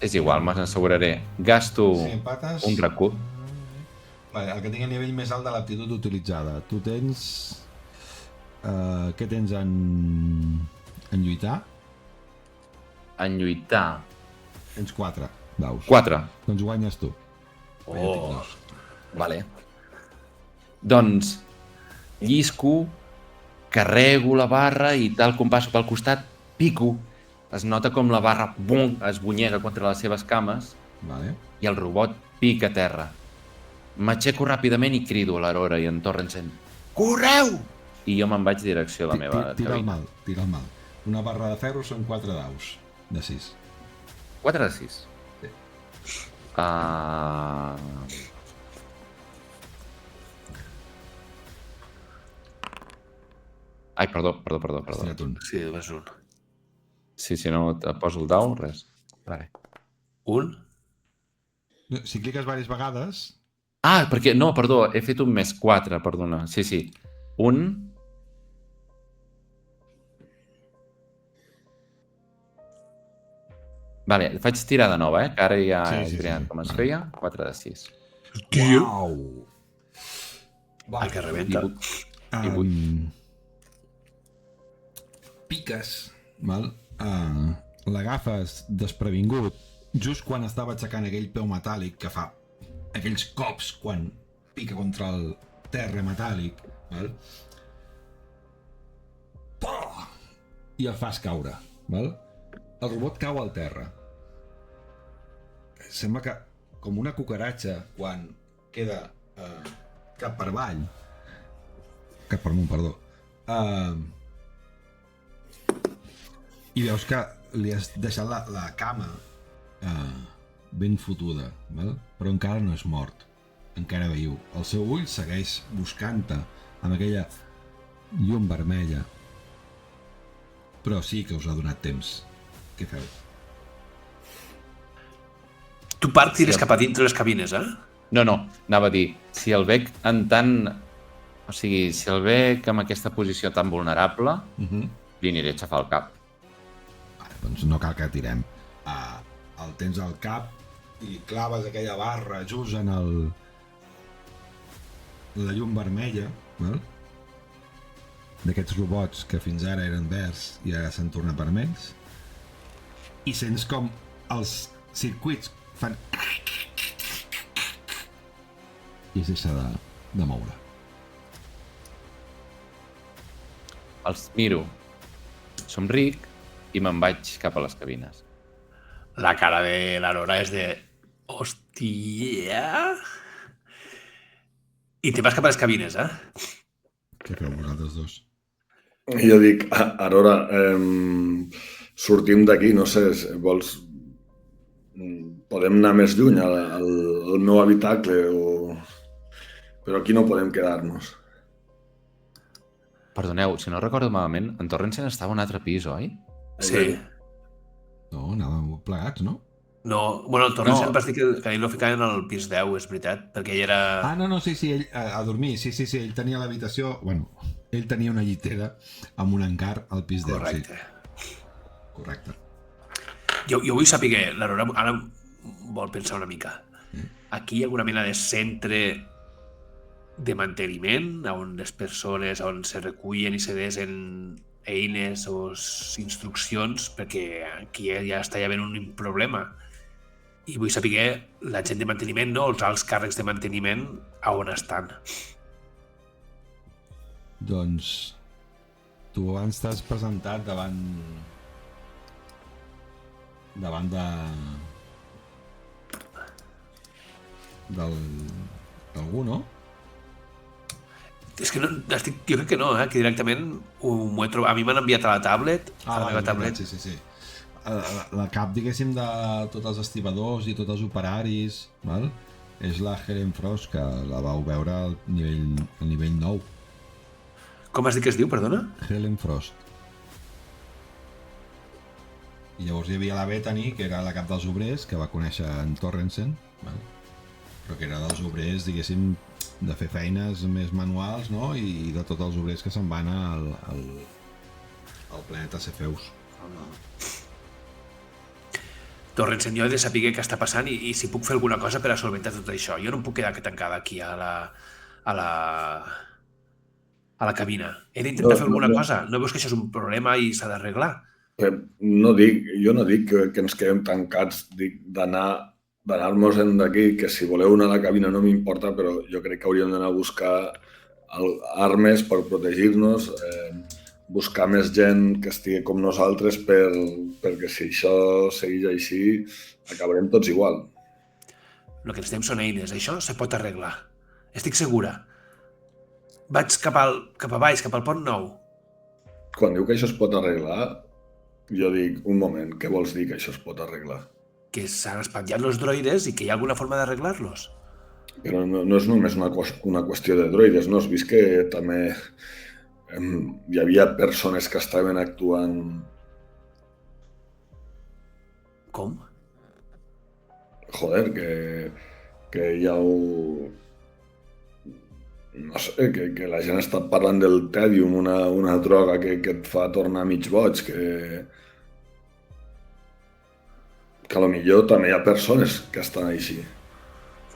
És igual, me n'asseguraré. Gasto Si empates... un recurs. Vale, el que tingui el nivell més alt de l'aptitud utilitzada. Tu tens... què tens en lluitar? En lluitar. Tens 4 daus. 4. Doncs guanyes tu. Oh. Vale. Doncs llisco, carrego la barra i tal com passo pel costat, pico. Es nota com la barra es bunyega contra les seves cames Vale. i el robot pica a terra. M'aixeco ràpidament i crido a l'Aurora i en Torrensen. Correu! I jo me'n vaig direcció a la meva Tira el cabina. mal. Una barra de ferro són 4 daus de 6. 4 de 6. Sí. Ai, perdó. Has tirat un. Sí, és un. Sí, si no et poso el dau, res. Vale. Un? Si cliques diverses vegades... Ah, perquè... No, perdó, he fet un més 4, perdona. Sí. Un... Vale, faig tirada nova, que ara ja he triat com es feia. 4 de 6. Uau! Ai, que rebenta. Piques, val? L'agafes desprevingut just quan estava aixecant aquell peu metàl·lic que fa aquells cops quan pica contra el terra metàl·lic, val? I el fas caure, val? El robot cau al terra. Sembla que com una cucaratxa quan queda cap per avall, cap per amunt, perdó, i veus que li has deixat la cama ben fotuda, val? Però encara no és mort, encara viu. El seu ull segueix buscant-te amb aquella llum vermella, però sí que us ha donat temps. Què feu? Tu Park tires cap a dintre les cabines, No, anava a dir, si el veig en tant... O sigui, si el veig en aquesta posició tan vulnerable, li aniré a aixafar el cap. Vale, doncs no cal que tirem. El tens al cap i claves aquella barra just en la llum vermella, val? D'aquests robots que fins ara eren verds i ara s'han tornat vermells, i sents com els circuits fan i es deixa de moure. Els miro, somric i me'n vaig cap a les cabines. La cara de l'Aurora és de... Hòstia! I te vas cap a les cabines, Què feu vosaltres dos? I jo dic, Aurora, sortim d'aquí, no sé, vols... Podem anar més lluny al meu habitacle, però aquí no podem quedar-nos. Perdoneu, si no recordo malament, en Torrensen estava a un altre pis, oi? Sí. No, anàvem plegats, no? No, bueno, el Torrent vas dir que ell no ficaven al pis 10, és veritat, perquè ell era... No, sí, ell a dormir, sí, ell tenia l'habitació... Bueno, ell tenia una llitera amb un encar al pis 10, Correcte. sí. Correcte. Jo vull saber, l'Aurora ara vol pensar una mica. Aquí hi ha alguna mena de centre de manteniment on les persones, on se recullen i se desen eines o instruccions, perquè aquí ja està havent un problema. I vull saber la gent de manteniment, no? Els alts càrrecs de manteniment, a on estan. Doncs tu abans t'has presentat davant d'algú, no? És que no, jo crec que no, que directament m'ho he trobat. A mi m'han enviat a la tablet, a la meva tablet. Sí. La cap, diguéssim, de tots els estibadors i tots els operaris, val? És la Helen Frost, que la vau veure al nivell 9. Com has dit que es diu, perdona? Helen Frost. I llavors hi havia la Bethany, que era la cap dels obrers, que va conèixer en Torrensen, val? Però que era dels obrers, diguéssim, de fer feines més manuals, no? I de tots els obrers que se'n van al planeta Cefeus. Torrensen, jo he de saber què està passant i si puc fer alguna cosa per a solventar tot això. Jo no em puc quedar tancada aquí a la cabina. He d'intentar fer alguna cosa. No veus que això és un problema i s'ha d'arreglar? Jo no dic que ens quedem tancats, dic d'anar-nos-en d'aquí, que si voleu anar a la cabina no m'importa, però jo crec que hauríem d'anar a buscar armes per protegir-nos, buscar més gent que estigui com nosaltres perquè si això segueix així acabarem tots igual. El que necessitem són eines. Això se pot arreglar. Estic segura. Vaig cap a baix, cap al pont nou. Quan diu que això es pot arreglar, jo dic, un moment, què vols dir que això es pot arreglar? Que s'han espatllat els droides i que hi ha alguna forma d'arreglar-los. Però no és només una qüestió de droides, no? Has vist que també hi havia persones que estaven actuant... Com? Joder, que hi ha no sé, que la gent està parlant del Tedium, una droga que et fa tornar mig boig, que potser també hi ha persones que estan així.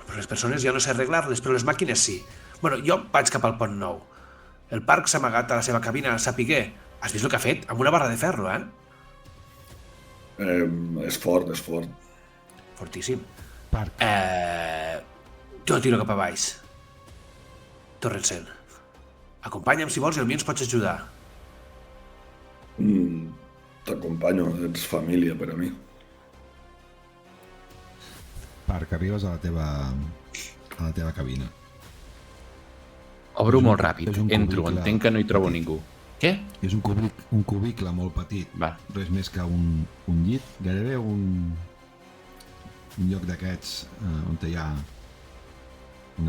Però les persones ja no sé arreglar-les, però les màquines sí. Bueno, jo vaig cap al pont nou. El Park s'ha amagat a la seva cabina a saber. Has vist el que ha fet? Amb una barra de ferro, És fort, és fort. Fortíssim. Park. Jo tiro cap a baix. Torrensen, acompanya'm si vols i potser ens pots ajudar. T'acompanyo, ets família per a mi. Parc, arribes a la teva cabina. Obro molt ràpid, és un entro, cubicle entenc que no hi trobo petit. ningú. Què? És un cubicle molt petit, Va, res més que un llit, gairebé un lloc d'aquests on hi ha un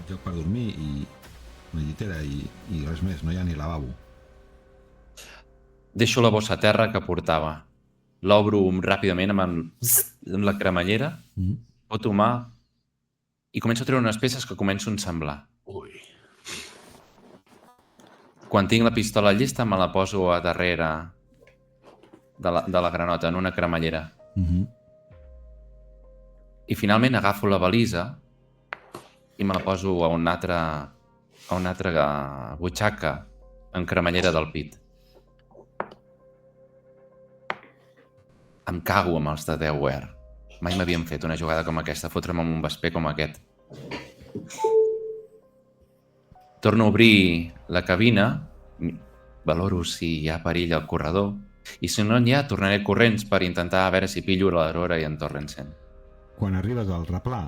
lloc per dormir i una llitera i res més, no hi ha ni lavabo. deixo la bossa a terra que portava. L'obro ràpidament amb la cremallera, foto mà i començo a treure unes peces que començo a ensamblar. Ui. Quan tinc la pistola llesta me la poso a darrere de la granota, en una cremallera. I finalment agafo la balisa i me la poso a una altra butxaca en cremallera del pit. Em cago amb els de Deware. Mai m'havien fet una jugada com aquesta, fotre'm amb un vesper com aquest. Torno a obrir la cabina, valoro si hi ha perill al corredor, i si no n'hi ha, tornaré corrents per intentar a veure si pillo l'Aurora i en Torrensen. Quan arribes al replà,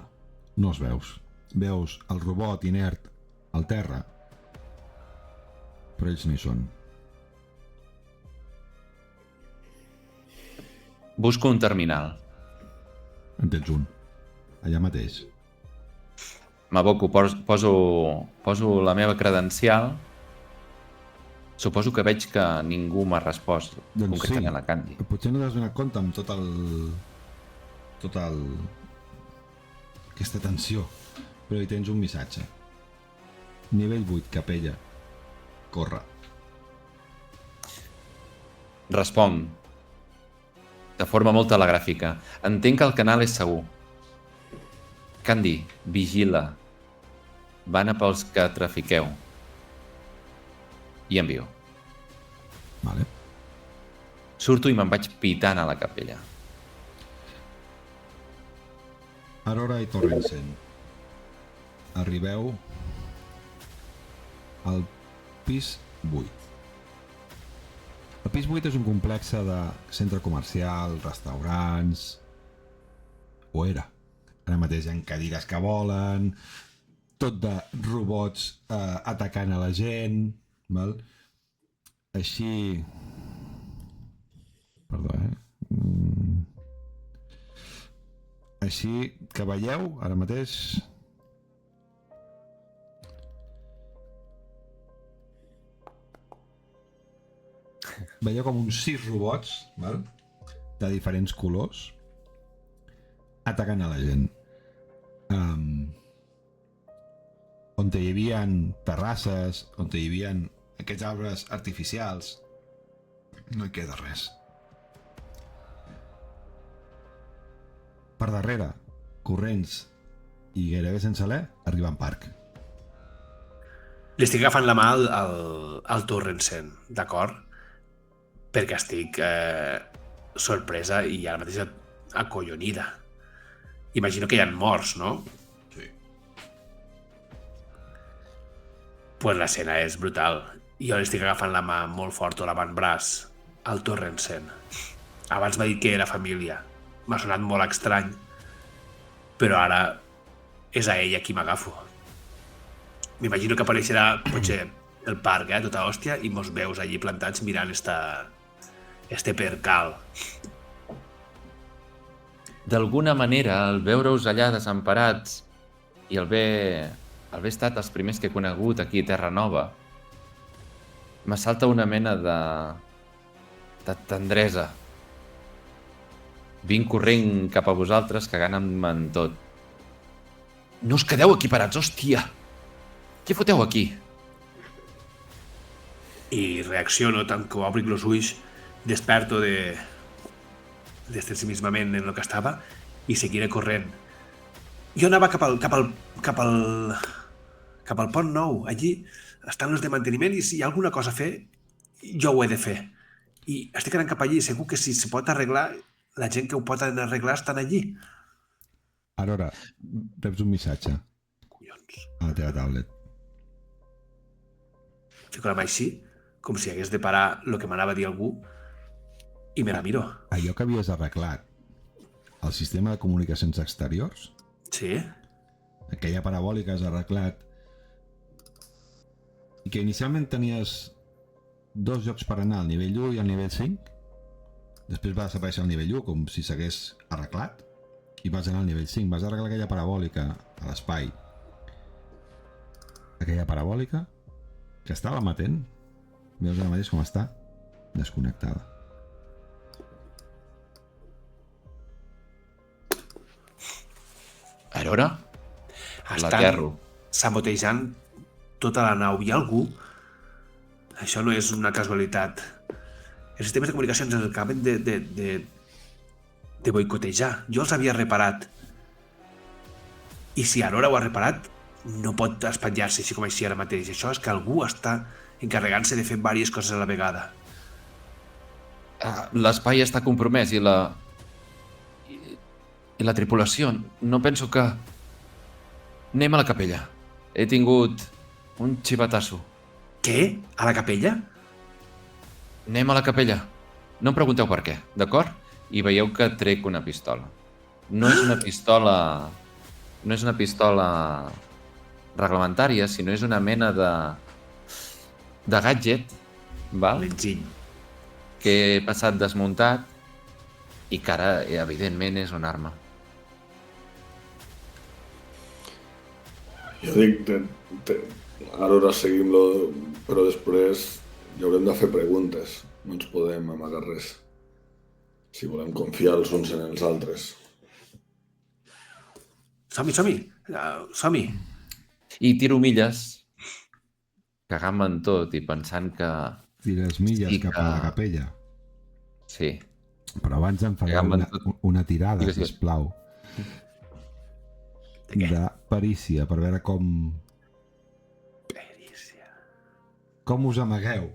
no els veus. Veus el robot inert al terra, però ells no hi són. Busco un terminal. En tens un, allà mateix. M'aboco, poso la meva credencial. Suposo que veig que ningú m'ha respost, concretament la Candy. Potser no t'has donat compte amb aquesta tensió, però hi tens un missatge. Nivell 8, capella. Corre. Responc. De forma molt telegràfica. Entenc que el canal és segur. Candy, vigila. Van a pels que trafiqueu. I envio. Vale. Surto i me'n vaig pitant a la capella. Aurora i Torrensen. Arribeu al pis 8. El pis 8 és un complex de centre comercial, restaurants... O era. Ara mateix hi ha cadires que volen, tot de robots atacant a la gent, val? Així... Perdó, Així que veieu, ara mateix... Veieu com uns 6 robots, val? De diferents colors, atacant a la gent. On hi havia terrasses, on hi havia aquests arbres artificials, no hi queda res. Per darrere, corrents i gairebé sense alè, arriba en Parc. Li estic agafant la mà al Torrensen, d'acord? Perquè estic sorpresa i ara mateix acollonida. Imagino que hi ha morts, no? Sí. Pues l'escena és brutal. Jo li estic agafant la mà molt fort o l'avantbraç al Torrensen. Abans m'ha dit que era família. M'ha sonat molt estrany. Però ara és a ella qui m'agafo. M'imagino que apareixerà potser el Parc, tota hòstia, i mos veus allí plantats mirant este percal. D'alguna manera, el veure-us allà desemparats i el haver estat els primers que he conegut aquí a Terra Nova, m'assalta una mena de tendresa. Vinc corrent cap a vosaltres, cagant-me en tot. No us quedeu aquí parats, hòstia! Què foteu aquí? I reacciono tant que obric els ulls, desperto d'este ensimismament en el que estava i seguiré corrent. Jo anava cap al pont nou. Allí estan els de manteniment i si hi ha alguna cosa a fer, jo ho he de fer. I estic anant cap allí, segur que si se pot arreglar, la gent que ho pot arreglar estan allí. Aurora, reps un missatge Collons. a la teva tablet. Fico la mà així, com si hagués de parar el que m'anava a dir algú, i me la miro. Allò que havies arreglat el sistema de comunicacions exteriors, Sí? aquella parabòlica has arreglat, i que inicialment tenies 2 llocs per anar, al nivell 1 i al nivell 5, després va desaparèixer al nivell 1 com si s'hagués arreglat, i vas anar al nivell 5, vas arreglar aquella parabòlica a l'espai, aquella parabòlica que estava emetent, veus ara mateix com està desconnectada. Aurora? Estan L'aterro. sabotejant tota la nau. Hi ha algú? Això no és una casualitat. Els sistemes de comunicacions ens acaben de boicotejar. Jo els havia reparat. I si Aurora ho ha reparat, no pot espatllar-se així com així ara mateix. Això és que algú està encarregant-se de fer diverses coses a la vegada. L'espai està compromès i la tripulació. No penso que... Anem a la capella. He tingut un xivatasso. Què? A la capella? Anem a la capella. No em pregunteu per què, d'acord? I veieu que trec una pistola. No és una pistola... No és una pistola reglamentària, sinó és una mena de gadget, val? L'engill. Que he passat desmuntat i que ara, evidentment, és una arma. Jo dic, ara seguim-lo, però després hi haurem de fer preguntes. No ens podem amagar res. Si volem confiar els uns en els altres. Som-hi, som-hi! Som-hi! I tiro milles, cagant-me en tot i pensant que... Tires milles Sí, cap a la capella. Sí. Però abans em faré Digue'm una tirada, Digues, digues. sisplau, de perícia, per veure com us amagueu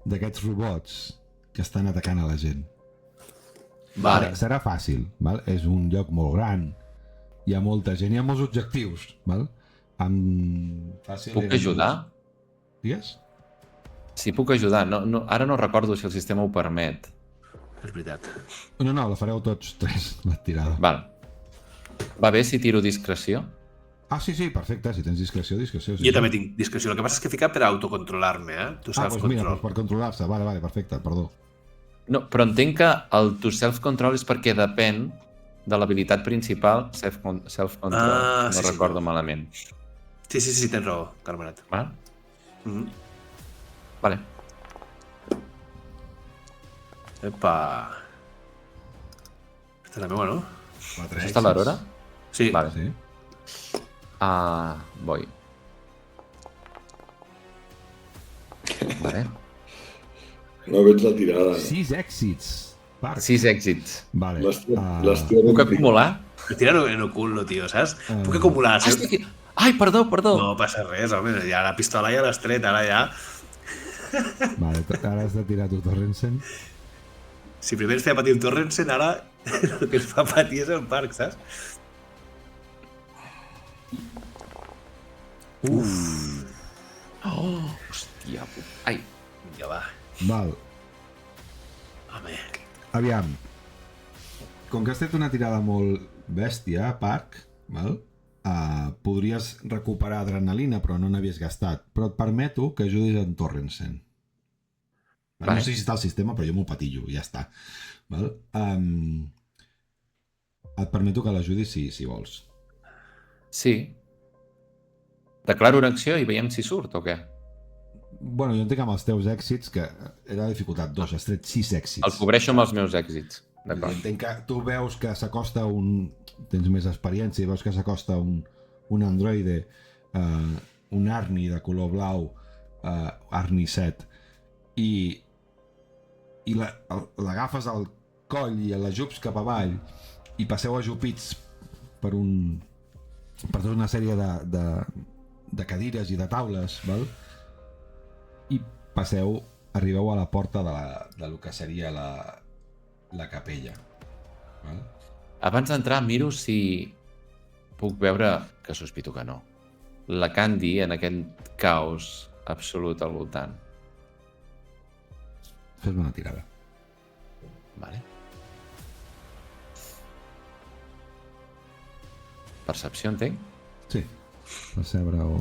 d'aquests robots que estan atacant a la gent. Vale. Serà fàcil, val? És un lloc molt gran, hi ha molta gent, hi ha molts objectius, val? Fàcil Puc ajudar? Digues? Sí, puc ajudar. Ara no recordo si el sistema ho permet. És veritat. No, la fareu tots tres, la tirada. Val. Va bé si tiro discreció? Ah, sí, perfecte, si tens discreció. Sí, Jo també tinc discreció. El que passa és que he ficat per autocontrolar-me, eh? Tu saps doncs mira, control. per controlar-se. Vale, perfecte, perdó. No, però entenc que el to self-control és perquè depèn de l'habilitat principal, self-control. Ah, sí, no sí. recordo malament. Sí, tens raó, Carmenat. Val? Mm. Vale. Epa. Aquesta és la meva, no? Això està l'Aurora? Sí. Vale. Sí. Voy. Vale. No veig la tirada. 6 èxits. Parc. 6 èxits. Vale. L'estia Puc acumular? Tirar-ho en el culo, tio, saps? Puc acumular... Ai, perdó. No passa res, home. Ja la pistola ja l'has tret, ara ja... Vale, ara has de tirar tu Torrensen. Si primer ens feia patir un Torrensen, ara el que ens fa patir és el parc, saps? Hòstia. Ai. Vinga, va. Val, Home. aviam. Com que has fet una tirada molt bèstia, Parc, val? Podries recuperar adrenalina, però no n'havies gastat. Però et permeto que ajudis en Torrensen. Vale. No sé si està al sistema, però jo m'ho patillo, ja està. Val? Et permeto que l'ajudis si vols. Sí. Declaro una acció i veiem si surt o què? Bueno, jo entenc amb els teus èxits que era dificultat 2, has tret 6 èxits. El cobreixo amb els meus èxits. D'acord. Entenc que tu veus que s'acosta tens més experiència i veus que s'acosta un androide, un Arni de color blau, Arni 7, i l'agafes al coll i l'ajups cap avall i passeu ajupits per tota una sèrie de cadires i de taules, val? I arribeu a la porta de lo que seria la capella, val? Abans d'entrar miro si puc veure, que sospito que no, la Candy en aquest caos absolut al voltant. Fes-me una tirada. Vale. Percepció, entenc? Sí. Percebre o...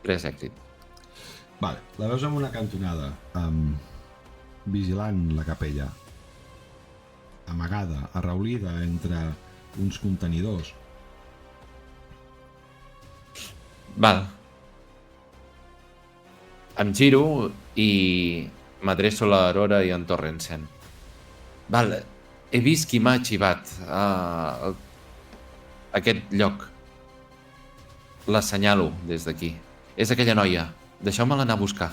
Tres èxit. Vale, la veus en una cantonada, vigilant la capella, amagada, arraulida entre uns contenidors. Val. Em giro i m'adreço a l'Aurora i en Torrensen. Val, he vist qui m'ha arxivat a aquest lloc. L'assenyalo des d'aquí. És aquella noia. Deixeu-me-la anar a buscar.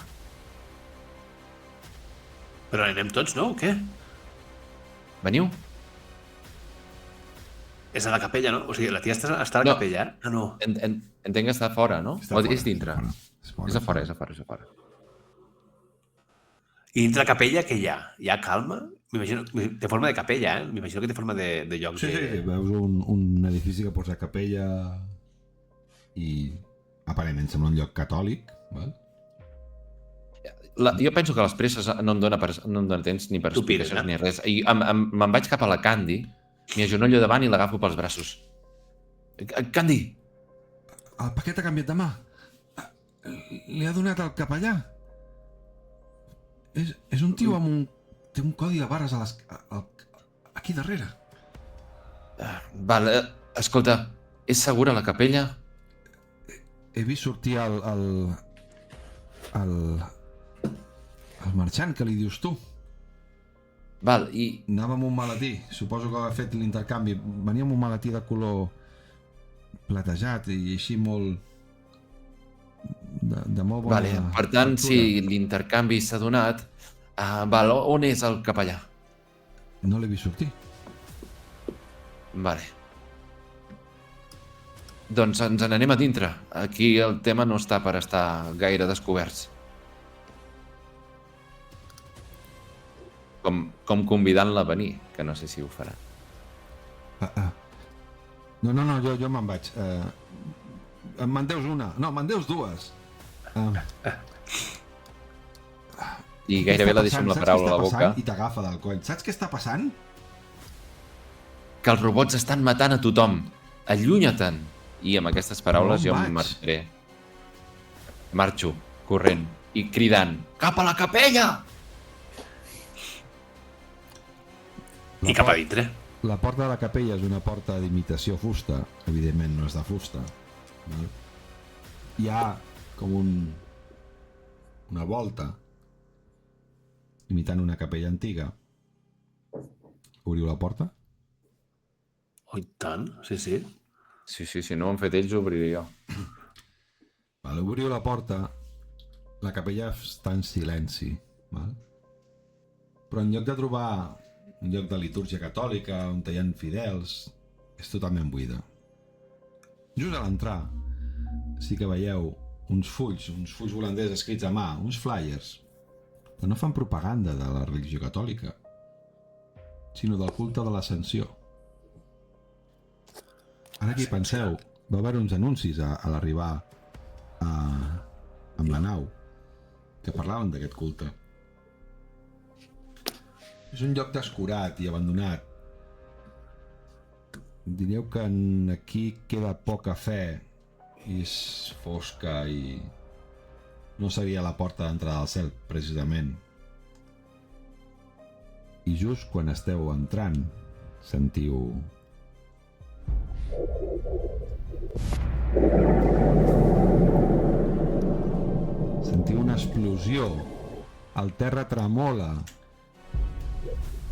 Però anem tots, no? O què? Veniu? És a la capella, no? O sigui, la tia està a la No. capella, ara? Ah, no. Entenc que està fora, no? Està O fora, és dintre? És a fora. I dintre la capella què hi ha? Hi ha calma? M'imagino... Té forma de capella, eh? M'imagino que té forma de lloc Sí, de... veus un edifici que posa capella i aparentment sembla un lloc catòlic, val? Jo penso que les presses no em dona temps ni per Tu pires, explicacions ni res. I me'n vaig cap a la Candy, m'hi agenollo davant i l'agafo pels braços. Candy! El paquet ha canviat de mà. Li ha donat el capellà. És un tio amb un... Té un codi de barres aquí darrere. Val, escolta, és segura la capella? He vist sortir el marxant que li dius tu. Val, i... Anava amb un maletí. Suposo que ha fet l'intercanvi. Venia amb un maletí de color platejat i així molt... de molt bona... Vale, per tant, factura. si l'intercanvi s'ha donat... val, on és el capellà? No l'he vist sortir. Vale. Doncs ens n'anem a dintre. Aquí el tema no està per estar gaire descoberts. Com convidant-la a venir, que no sé si ho farà. No, jo me'n vaig. Me'n deus una. No, me'n deus dues. I gairebé la deixo amb la paraula a la boca. I t'agafa del coll. Saps què està passant? Que els robots estan matant a tothom. Allunya't-te'n. I amb aquestes paraules jo em marxaré. Marxo, corrent i cridant. Cap a la capella! I cap a dintre. La porta de la capella és una porta d'imitació fusta. Evidentment no és de fusta. Val? Hi ha com una volta imitant una capella antiga. Obriu la porta? Oh, i tant, sí, sí. Si no ho han fet ells, ho obriré jo. Val, obriu la porta. La capella està en silenci. Val? Però en lloc de trobar un lloc de litúrgia catòlica on hi ha fidels, és totalment buida. Just a l'entrar sí que veieu uns fulls holandesos escrits a mà, uns flyers, que no fan propaganda de la religió catòlica, sinó del culte de l'Ascensió. Ara que hi penseu, va haver uns anuncis a l'arribar amb la nau que parlaven d'aquest culte. És un lloc descurat i abandonat. Diríeu que aquí queda poca fe i és fosca i no seria la porta d'entrada al cel, precisament. I just quan esteu entrant, sentiu... Sentiu una explosió. El terra tremola.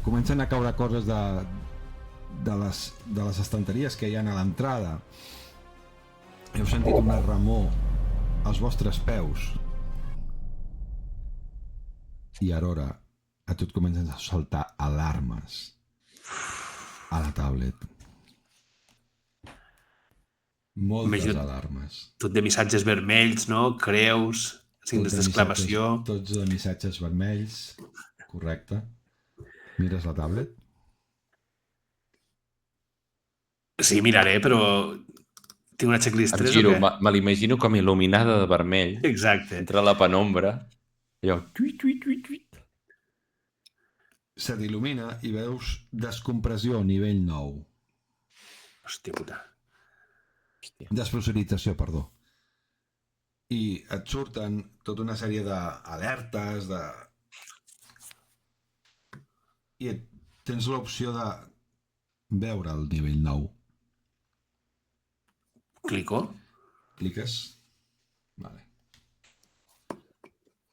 Comencen a caure coses de les estanteries que hi ha a l'entrada. Heu sentit una remor als vostres peus. I ara a tot comencen a saltar alarmes a la tablet. Moltes alarmes. Tot de missatges vermells, no? Creus, signes d'exclamació. Tots de missatges vermells. Correcte. Mires la tablet? Sí, miraré, però tinc una checklist 3 Em giro, o què? me l'imagino com il·luminada de vermell, Exacte. entre la penombra, allò... Tuit. se t'il·lumina i veus descompressió a nivell 9. Hòstia puta. Despressurització, perdó. I et surten tota una sèrie d'alertes, i tens l'opció de veure el nivell 9. Clico. Cliques. Vale.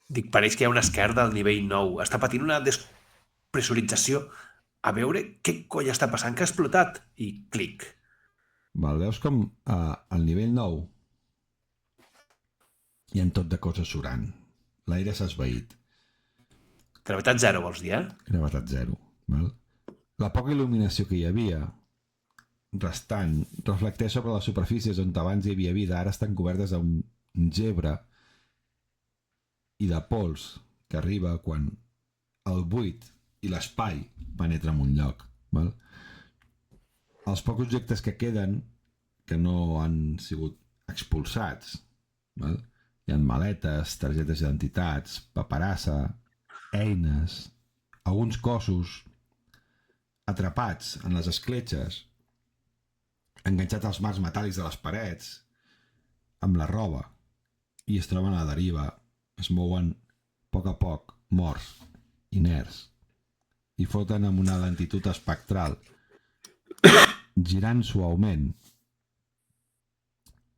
Dic, pareix que hi ha una esquerda al nivell 9. Està patint una despressurització. A veure què coll està passant, que ha explotat. I clic. Val, veus com al nivell 9 hi ha tot de coses surant. L'aire s'ha esvaït. Gravetat 0, vols dir, Gravetat 0. Val? La poca il·luminació que hi havia restant reflecteix sobre les superfícies on abans hi havia vida, ara estan cobertes d'un gebre i de pols que arriba quan el buit i l'espai penetren en un lloc. Val? Els pocs objectes que queden, que no han sigut expulsats, val? Hi ha maletes, targetes d'identitats, paperassa, eines, alguns cossos atrapats en les escletxes, enganxats als marcs metàl·lics de les parets, amb la roba, i es troben a la deriva, es mouen a poc, morts, inerts, i floten amb una lentitud espectral, girant suaument.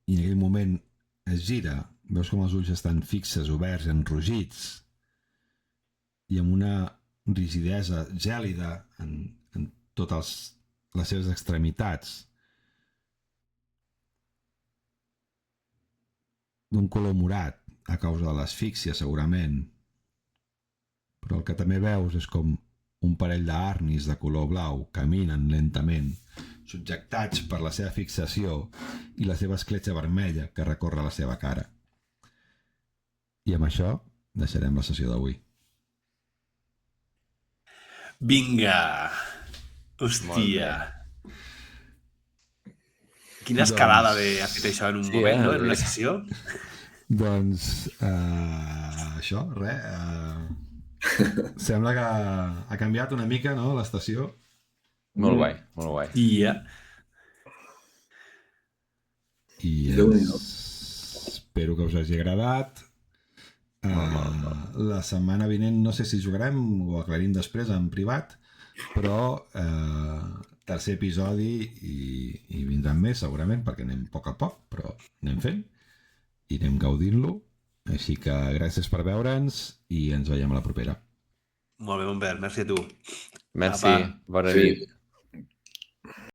I en aquell moment es gira, veus com els ulls estan fixes, oberts, enrogits, i amb una rigidesa gèlida en totes les seves extremitats, d'un color morat a causa de l'asfíxia segurament, però el que també veus és com un parell d'arnis de color blau caminen lentament, subjectats per la seva fixació i la seva escletxa vermella que recorre la seva cara. I amb això deixarem la sessió d'avui. Vinga! Hòstia! Quina escalada ha fet això en un moment, no? En una sessió. Doncs això, res. Sembla que ha canviat una mica, no?, l'estació. Molt guai, molt guai. I espero que us hagi agradat. La setmana vinent no sé si jugarem o aclarim després en privat, però tercer episodi i vindran més segurament, perquè anem a poc, però anem fent i anem gaudint-lo. Així que gràcies per veure'ns i ens veiem a la propera. Molt bé, Montbert, merci a tu. Merci, bona nit.